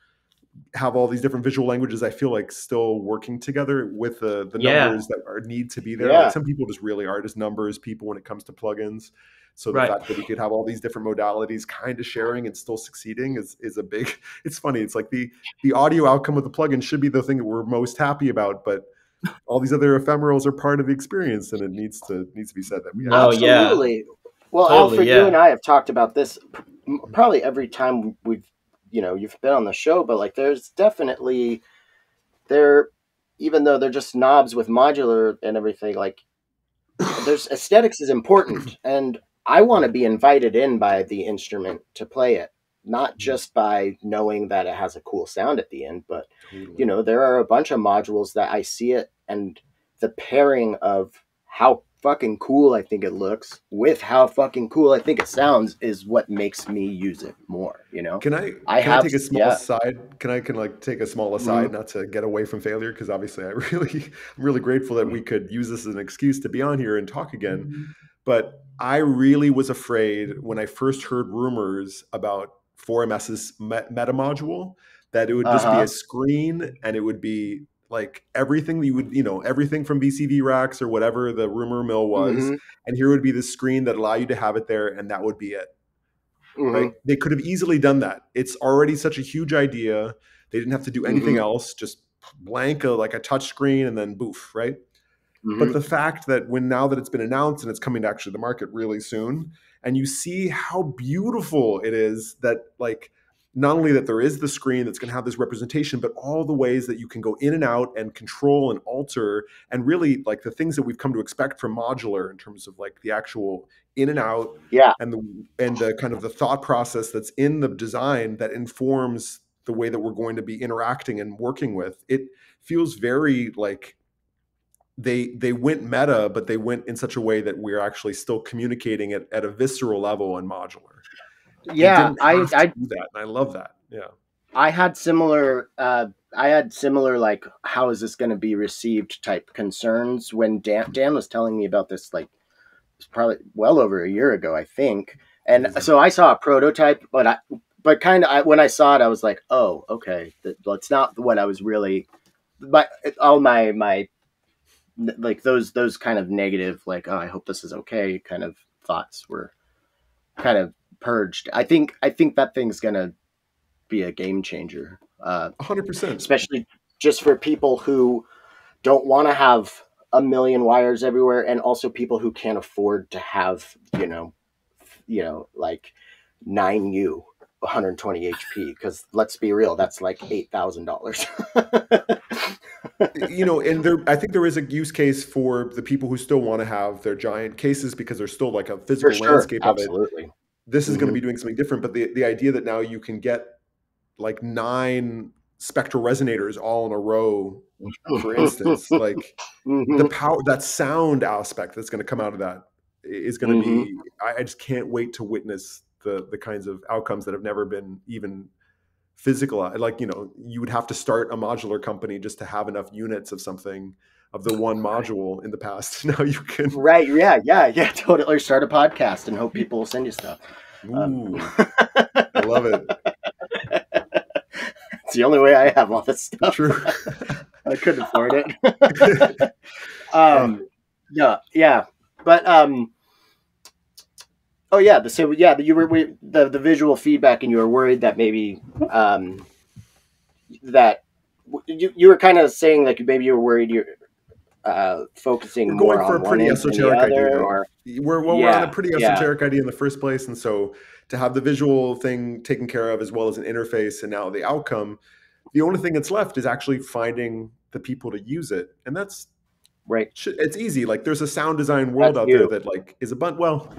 have all these different visual languages, I feel like, still working together with the numbers that need to be there. Like some people just really are just numbers people when it comes to plugins. So the fact that we could have all these different modalities kind of sharing and still succeeding is a big, it's funny. It's like the audio outcome of the plugin should be the thing that we're most happy about, but all these other ephemerals are part of the experience, and it needs to be said that we have. Absolutely. Well, totally, Alfred, you and I have talked about this probably every time you've been on the show, but like there's definitely even though they're just knobs with modular and everything, like there's aesthetics is important, and I want to be invited in by the instrument to play it, not just by knowing that it has a cool sound at the end, but there are a bunch of modules that I see it, and the pairing of how fucking cool I think it looks with how fucking cool I think it sounds is what makes me use it more. Can I take a small aside? Can I take a small aside, not to get away from failure? Because obviously I'm really grateful that we could use this as an excuse to be on here and talk again. But I really was afraid when I first heard rumors about 4MS's meta module that it would just be a screen, and it would be like everything that you would, everything from VCV racks or whatever the rumor mill was. And here would be the screen that allow you to have it there, and that would be it. Right? They could have easily done that. It's already such a huge idea. They didn't have to do anything else, just blank like a touch screen and then boof, right? But the fact that now that it's been announced and it's coming to actually the market really soon, and you see how beautiful it is, that like not only that there is the screen that's going to have this representation, but all the ways that you can go in and out and control and alter, and really like the things that we've come to expect from modular in terms of like the actual in and out, and the kind of the thought process that's in the design that informs the way that we're going to be interacting and working with. It feels very like they went meta, but they went in such a way that we're actually still communicating at a visceral level in modular. Yeah, I do that, and I love that. Yeah, I had similar like, how is this going to be received type concerns when Dan was telling me about this, like it's probably well over a year ago, I think. And so I saw a prototype, but when I saw it, I was like, oh, okay, that's not what I was really. But all my like those kind of negative, like, oh, I hope this is okay, kind of thoughts were kind of purged. I think that thing's gonna be a game changer. 100%, especially just for people who don't want to have a million wires everywhere, and also people who can't afford to have like 9U 120 HP, because let's be real, that's like $8,000. And I think there is a use case for the people who still want to have their giant cases, because there's still like a physical landscape of it. This is going to be doing something different, but the idea that now you can get like 9 spectral resonators all in a row, for instance, like the power, that sound aspect that's going to come out of that is going to be, I just can't wait to witness the kinds of outcomes that have never been even physical. Like, you would have to start a modular company just to have enough units of something, of the one module in the past. Now you can. Right. Yeah. Totally. Or start a podcast and hope people will send you stuff. Ooh, I love it. It's the only way I have all this stuff. True. I couldn't afford it. Yeah. But, oh yeah. So yeah, you were the visual feedback, and you were worried that maybe, that you were kind of saying like maybe you were worried you're focusing more on for a pretty esoteric idea. Or we're on a pretty esoteric idea in the first place, and so to have the visual thing taken care of as well as an interface, and now the outcome, the only thing that's left is actually finding the people to use it, and that's right. It's easy. Like there's a sound design world out there that like is a bunch. Well,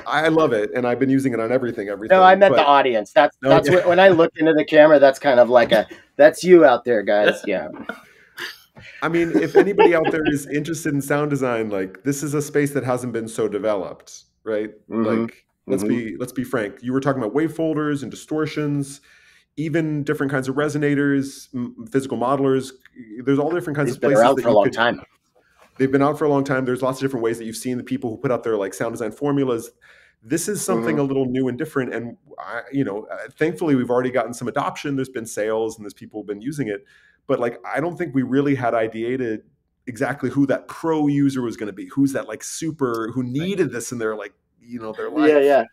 I love it, and I've been using it on everything. No, I meant the audience. That's when I looked into the camera. That's kind of like that's you out there, guys. Yeah. I mean, if anybody out there is interested in sound design, like this is a space that hasn't been so developed, right? Like let's be frank. You were talking about wave folders and distortions, even different kinds of resonators, physical modelers. There's all different kinds of places. They've been around for a long time. They've been out for a long time. There's lots of different ways that you've seen the people who put out their like sound design formulas. This is something a little new and different. And thankfully we've already gotten some adoption. There's been sales and there's people who've been using it. But like, I don't think we really had ideated exactly who that pro user was going to be. Who's that like super, who needed this in their like, their life. Yeah.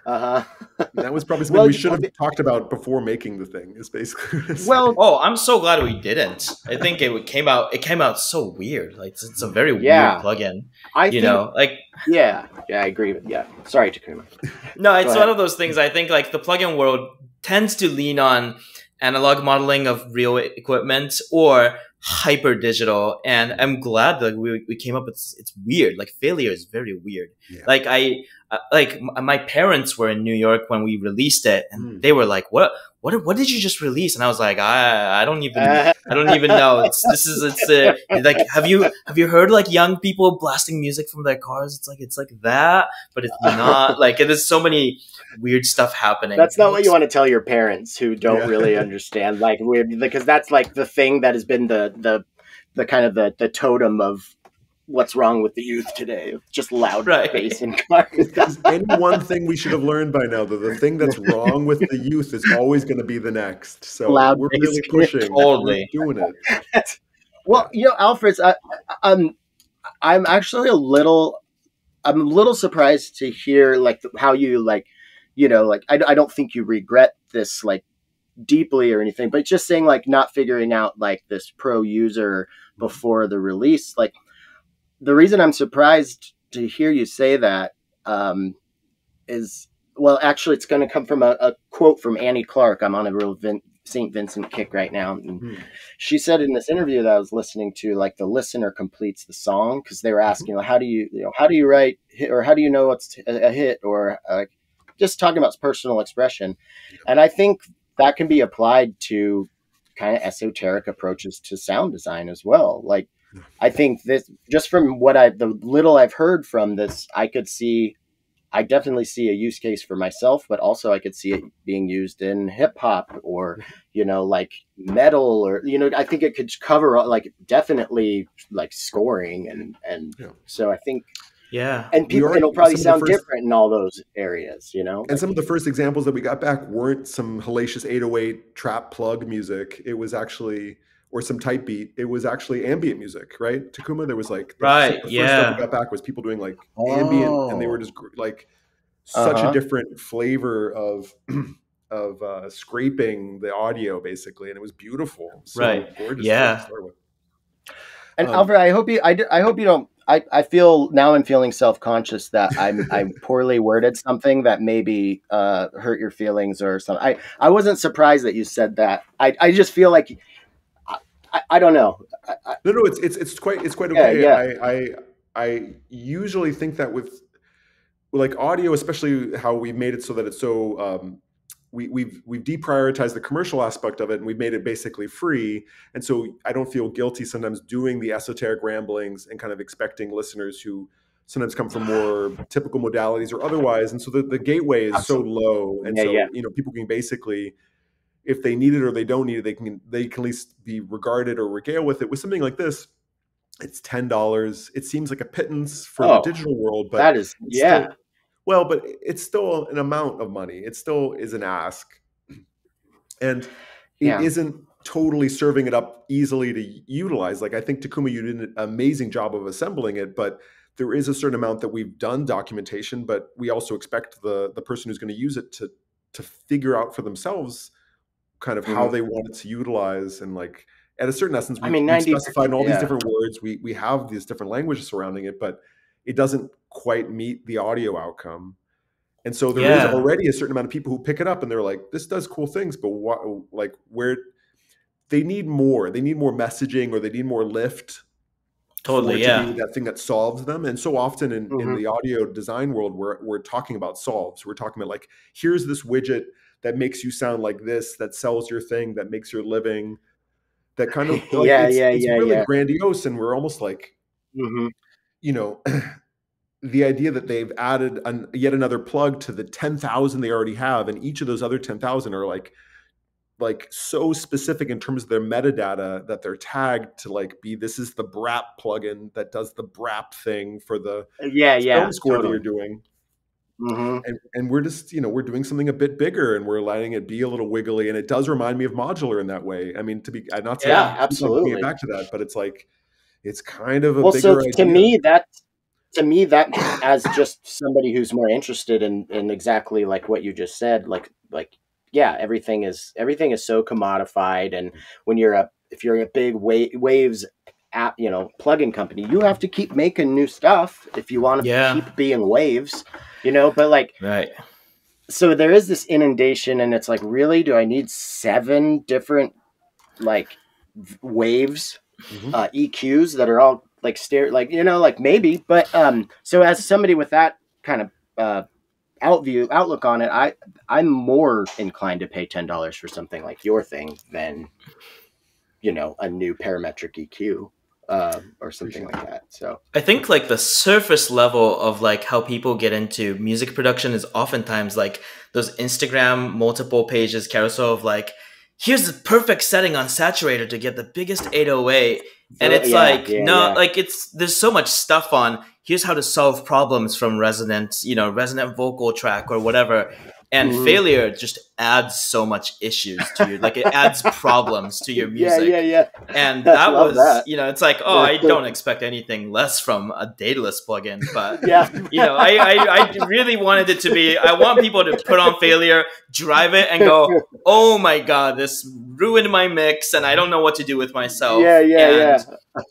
That was probably something we should have talked about before making the thing, is basically. I'm so glad we didn't. I think it came out so weird. Like it's a very weird plugin. I agree with Sorry, Takuma. No, it's one of those things. I think like the plugin world tends to lean on analog modeling of real equipment or hyper digital, and I'm glad that we came up with it's weird. Like failure is very weird. Like my parents were in New York when we released it, and they were like, what did you just release? And I was like, I don't even know. It's like, have you heard like young people blasting music from their cars? It's like that, but it's not. Like there's so many weird stuff happening. That's not what you want to tell your parents who don't really understand, like weird, because that's like the thing that has been the kind of the totem of what's wrong with the youth today. Just loud bass in cars. There's any one thing we should have learned by now, that the thing that's wrong with the youth is always going to be the next. So we're really pushing. Totally. We're doing it. Well, Alfred, I'm actually a little surprised to hear like how you like, I don't think you regret this like deeply or anything, but just saying like not figuring out like this pro user before the release. Like the reason I'm surprised to hear you say that is well, actually, it's going to come from a quote from Annie Clark. I'm on a real St. Vincent kick right now. And she said in this interview that I was listening to, like, the listener completes the song, because they were asking, how do you write hit, or how do you know what's a hit, or just talking about personal expression. And I think that can be applied to kind of esoteric approaches to sound design as well. Like, I think this, just from the little I've heard from this, I definitely see a use case for myself, but also I could see it being used in hip hop, or, like metal, or, I think it could cover, like, definitely like scoring. And so I think, and it'll probably sound different in all those areas, And some of the first examples that we got back weren't some hellacious 808 trap plug music. It was actually, or some type beat. It was actually ambient music, right? Takuma, there was like, the first stuff we got back was people doing like ambient, and they were just like such a different flavor of scraping the audio, basically, and it was beautiful. So gorgeous. Yeah. And Alfred, I hope you don't. I feel now I'm feeling self-conscious that I poorly worded something that maybe hurt your feelings or something. I wasn't surprised that you said that. I just feel like I don't know. No, it's quite okay. Yeah. I usually think that with like audio, especially how we made it so that it's so we've deprioritized the commercial aspect of it, and we've made it basically free. And so I don't feel guilty sometimes doing the esoteric ramblings and kind of expecting listeners who sometimes come from more typical modalities or otherwise. And so the gateway is so low, and people can basically, if they need it or they don't need it, they can at least be regarded or regale with it. With something like this, it's $10. It seems like a pittance for the digital world, but that is but it's still an amount of money. It still is an ask, and it isn't totally serving it up easily to utilize. Like, I think Takuma, you did an amazing job of assembling it, but there is a certain amount that we've done documentation, but we also expect the person who's going to use it to figure out for themselves kind of how they want it to utilize. And like, at a certain essence, we specified all these different words. We have these different languages surrounding it, but it doesn't quite meet the audio outcome. And so there is already a certain amount of people who pick it up and they're like, this does cool things, but where they need more messaging, or they need more lift. Totally. To be that thing that solves them. And so often in the audio design world, we're talking about solves. We're talking about, like, here's this widget that makes you sound like this, that sells your thing, that makes your living, that kind of like, it's really grandiose. And we're almost like, the idea that they've added yet another plug to the 10,000 they already have, and each of those other 10,000 are like so specific in terms of their metadata that they're tagged to like be, this is the BRAP plugin that does the BRAP thing for the film score that you're doing. And we're just, we're doing something a bit bigger, and we're letting it be a little wiggly. And it does remind me of modular in that way. I mean, not saying absolutely get back to that, but it's like, it's kind of a bigger idea. To me, that as just somebody who's more interested in exactly like what you just said, everything is so commodified. And when if you're a big waves app, plugin company, you have to keep making new stuff if you want to keep being waves, but like, so there is this inundation, and it's like, really, do I need 7 different like waves, EQs that are all like maybe, but so as somebody with that kind of outlook on it, I'm more inclined to pay $10 for something like your thing than a new parametric EQ or something like that. So I think like the surface level of like how people get into music production is oftentimes like those Instagram multiple pages carousel of like, here's the perfect setting on saturator to get the biggest 808. And it's there's so much stuff on, here's how to solve problems from resonant vocal track or whatever. And failure just adds so much issues to you. Like, it adds problems to your music. And that was, it's like, I don't expect anything less from a Daedalus plugin. But, I really wanted it to be, I want people to put on failure, drive it, and go, oh my God, this ruined my mix, and I don't know what to do with myself.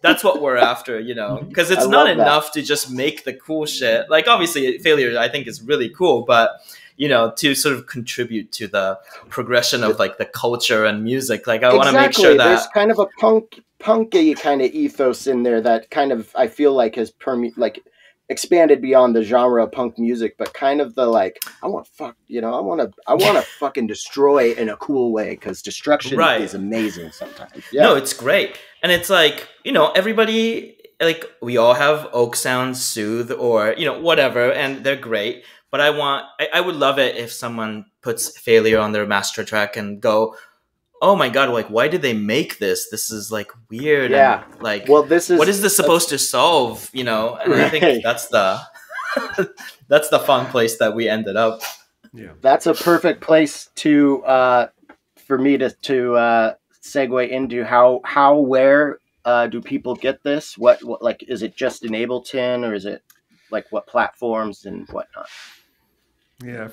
That's what we're after, because it's not enough to just make the cool shit. Like, obviously, failure, I think, is really cool, but to sort of contribute to the progression of like the culture and music. Like I want to make Exactly. sure that There's kind of a punky kind of ethos in there that kind of I feel like has expanded beyond the genre of punk music, but kind of the like I want to fucking destroy in a cool way, because destruction Right. is amazing sometimes. No, it's great. And it's like, everybody, like we all have oak sounds, soothe, or whatever, and they're great. But I would love it if someone puts Failure on their master track and go, oh my god, like why did they make this? This is like weird. Yeah. And, like, what is this supposed to solve? And Right. I think that's the that's the fun place that we ended up. Yeah. That's a perfect place to for me to segue into where do people get this? What like, is it just in Ableton, or is it like what platforms and whatnot? Yeah.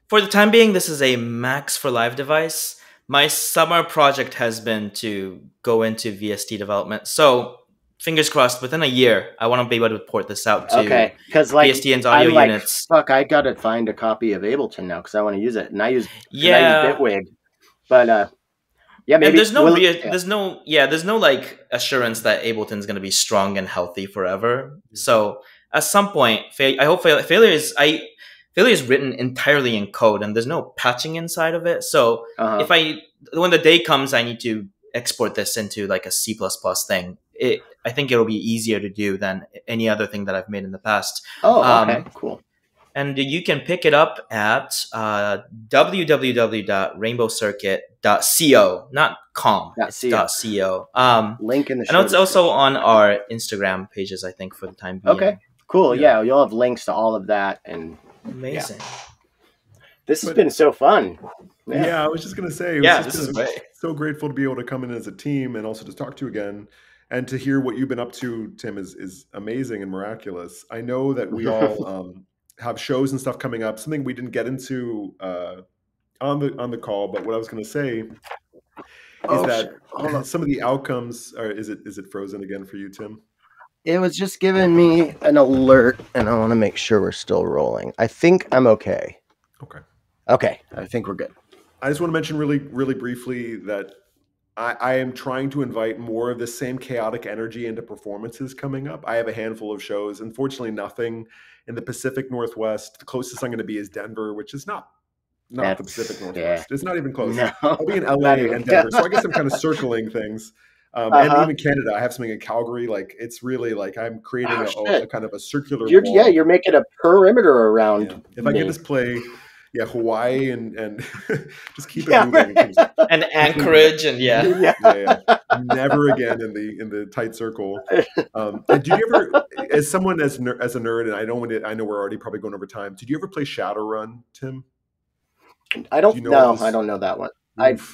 For the time being, this is a Max for Live device. My summer project has been to go into VST development. So fingers crossed, within a year, I want to be able to port this out to because like VST and audio units. Fuck, I gotta find a copy of Ableton now because I want to use it, and I use Bitwig, but maybe. And there's no like assurance that Ableton's going to be strong and healthy forever. So at some point, I hope Failure is written entirely in code, and there's no patching inside of it. So when the day comes, I need to export this into like a C++ thing. I think it'll be easier to do than any other thing that I've made in the past. Oh, okay, cool. And you can pick it up at www.rainbowcircuit.co, not com. It's .co. Link in the show and it's also on our Instagram pages, I think, for the time being. Okay, cool. Yeah, you'll have links to all of that. And amazing. Yeah. This has been so fun. Yeah, I was just going to say, this is great. So grateful to be able to come in as a team and also just talk to you again. And to hear what you've been up to, Tim, is amazing and miraculous. I know that we all have shows and stuff coming up. Something we didn't get into on the call, but what I was going to say is that some of the outcomes are. Is it frozen again for you, Tim? It was just giving me an alert, and I want to make sure we're still rolling. I think I'm okay. Okay, I think we're good. I just want to mention really, really briefly that I am trying to invite more of the same chaotic energy into performances coming up. I have a handful of shows. Unfortunately, nothing in the Pacific Northwest. The closest I'm going to be is Denver, which is not the Pacific Northwest. It's not even close. No. I'll be in LA and Denver. So I guess I'm kind of circling things. And even Canada, I have something in Calgary. Like, it's really like I'm creating a kind of a circular wall. Yeah, you're making a perimeter around. Yeah. If I can just play... Yeah, Hawaii and just keep it moving. And Anchorage and never again in the tight circle. Did you ever, as someone as a nerd, and I know we're already probably going over time. Did you ever play Shadowrun, Tim? I don't know. I don't know that one.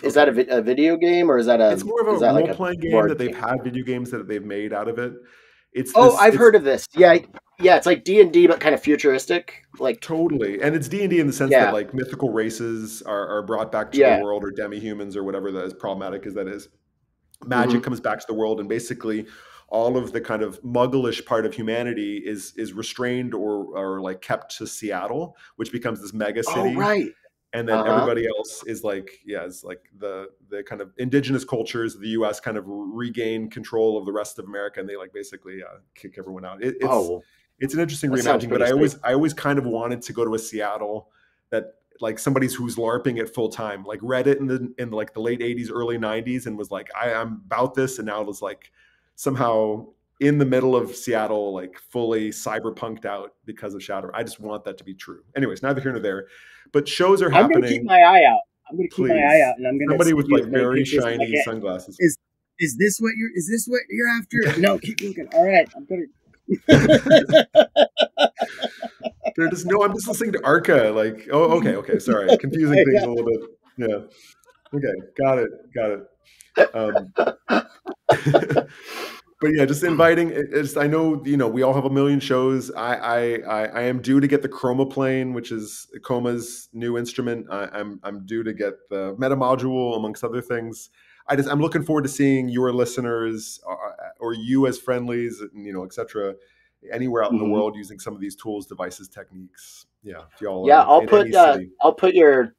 Is that a video game, or is that a? It's more of a role-playing game that they've had video games that they've made out of it. I've heard of this. Yeah, it's like D&D, but kind of futuristic. Like totally, and it's D&D in the sense that like mythical races are brought back to the world, or demi-humans, or whatever that is problematic as that is. Magic comes back to the world, and basically all of the kind of Mugglish part of humanity is restrained or like kept to Seattle, which becomes this mega city. Oh, right. And then everybody else is like, it's like the kind of indigenous cultures of the U.S. kind of regain control of the rest of America, and they like basically kick everyone out. It's an interesting reimagining, but I always kind of wanted to go to a Seattle that like somebody's who's LARPing it full time, like read it in like the late 80s, early 90s, and was like, I'm about this, and now it was like somehow in the middle of Seattle, like fully cyberpunked out because of Shadow. I just want that to be true. Anyways, neither here nor there. But shows are happening. I'm going to keep my eye out. And I'm going to somebody with like very shiny sunglasses. Is this what you're after? No, keep looking. All right, I'm gonna. They're just I'm just listening to Arca. Like, okay, sorry, confusing things a little bit. Yeah. Okay, got it. But yeah, just inviting. I know we all have a million shows. I am due to get the Chroma plane, which is Koma's new instrument. I'm due to get the Meta module, amongst other things. I'm looking forward to seeing your listeners or you as friendlies, etc. Anywhere out in the world using some of these tools, devices, techniques. Yeah, if y'all yeah, I'll put your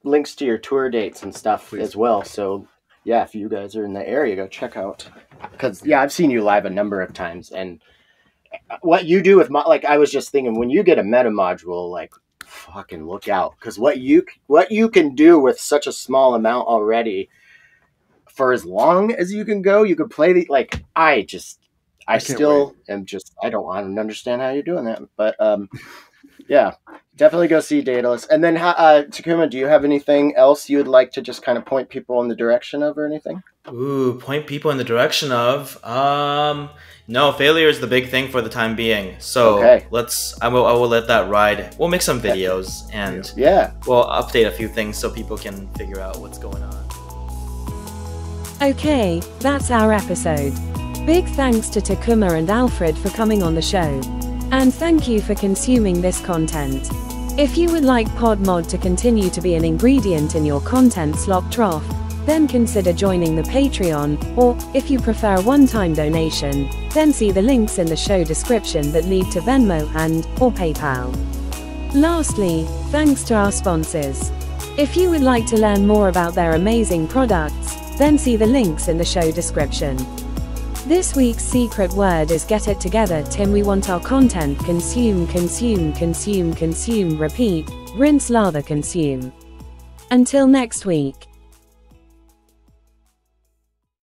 links to your tour dates and stuff Please. as well. So yeah, if you guys are in the area, go check out. Because yeah, I've seen you live a number of times, and what you do with like I was just thinking, when you get a meta module, like fucking look out, because what you can do with such a small amount already, for as long as you can go, you could play the like. I still am just I don't understand how you're doing that, but yeah, definitely go see Daedalus. And then Takuma, do you have anything else you would like to just kind of point people in the direction of or anything? Ooh, point people in the direction of no, failure is the big thing for the time being. So okay. I will let that ride. We'll make some videos and we'll update a few things so people can figure out what's going on. Okay, that's our episode. Big thanks to Takuma and Alfred for coming on the show. And thank you for consuming this content. If you would like PodMod to continue to be an ingredient in your content slop trough, then consider joining the Patreon, or, if you prefer a one-time donation, then see the links in the show description that lead to Venmo or PayPal. Lastly, thanks to our sponsors. If you would like to learn more about their amazing products, then see the links in the show description. This week's secret word is get it together, Tim. We want our content consume, repeat, rinse, lather, consume. Until next week.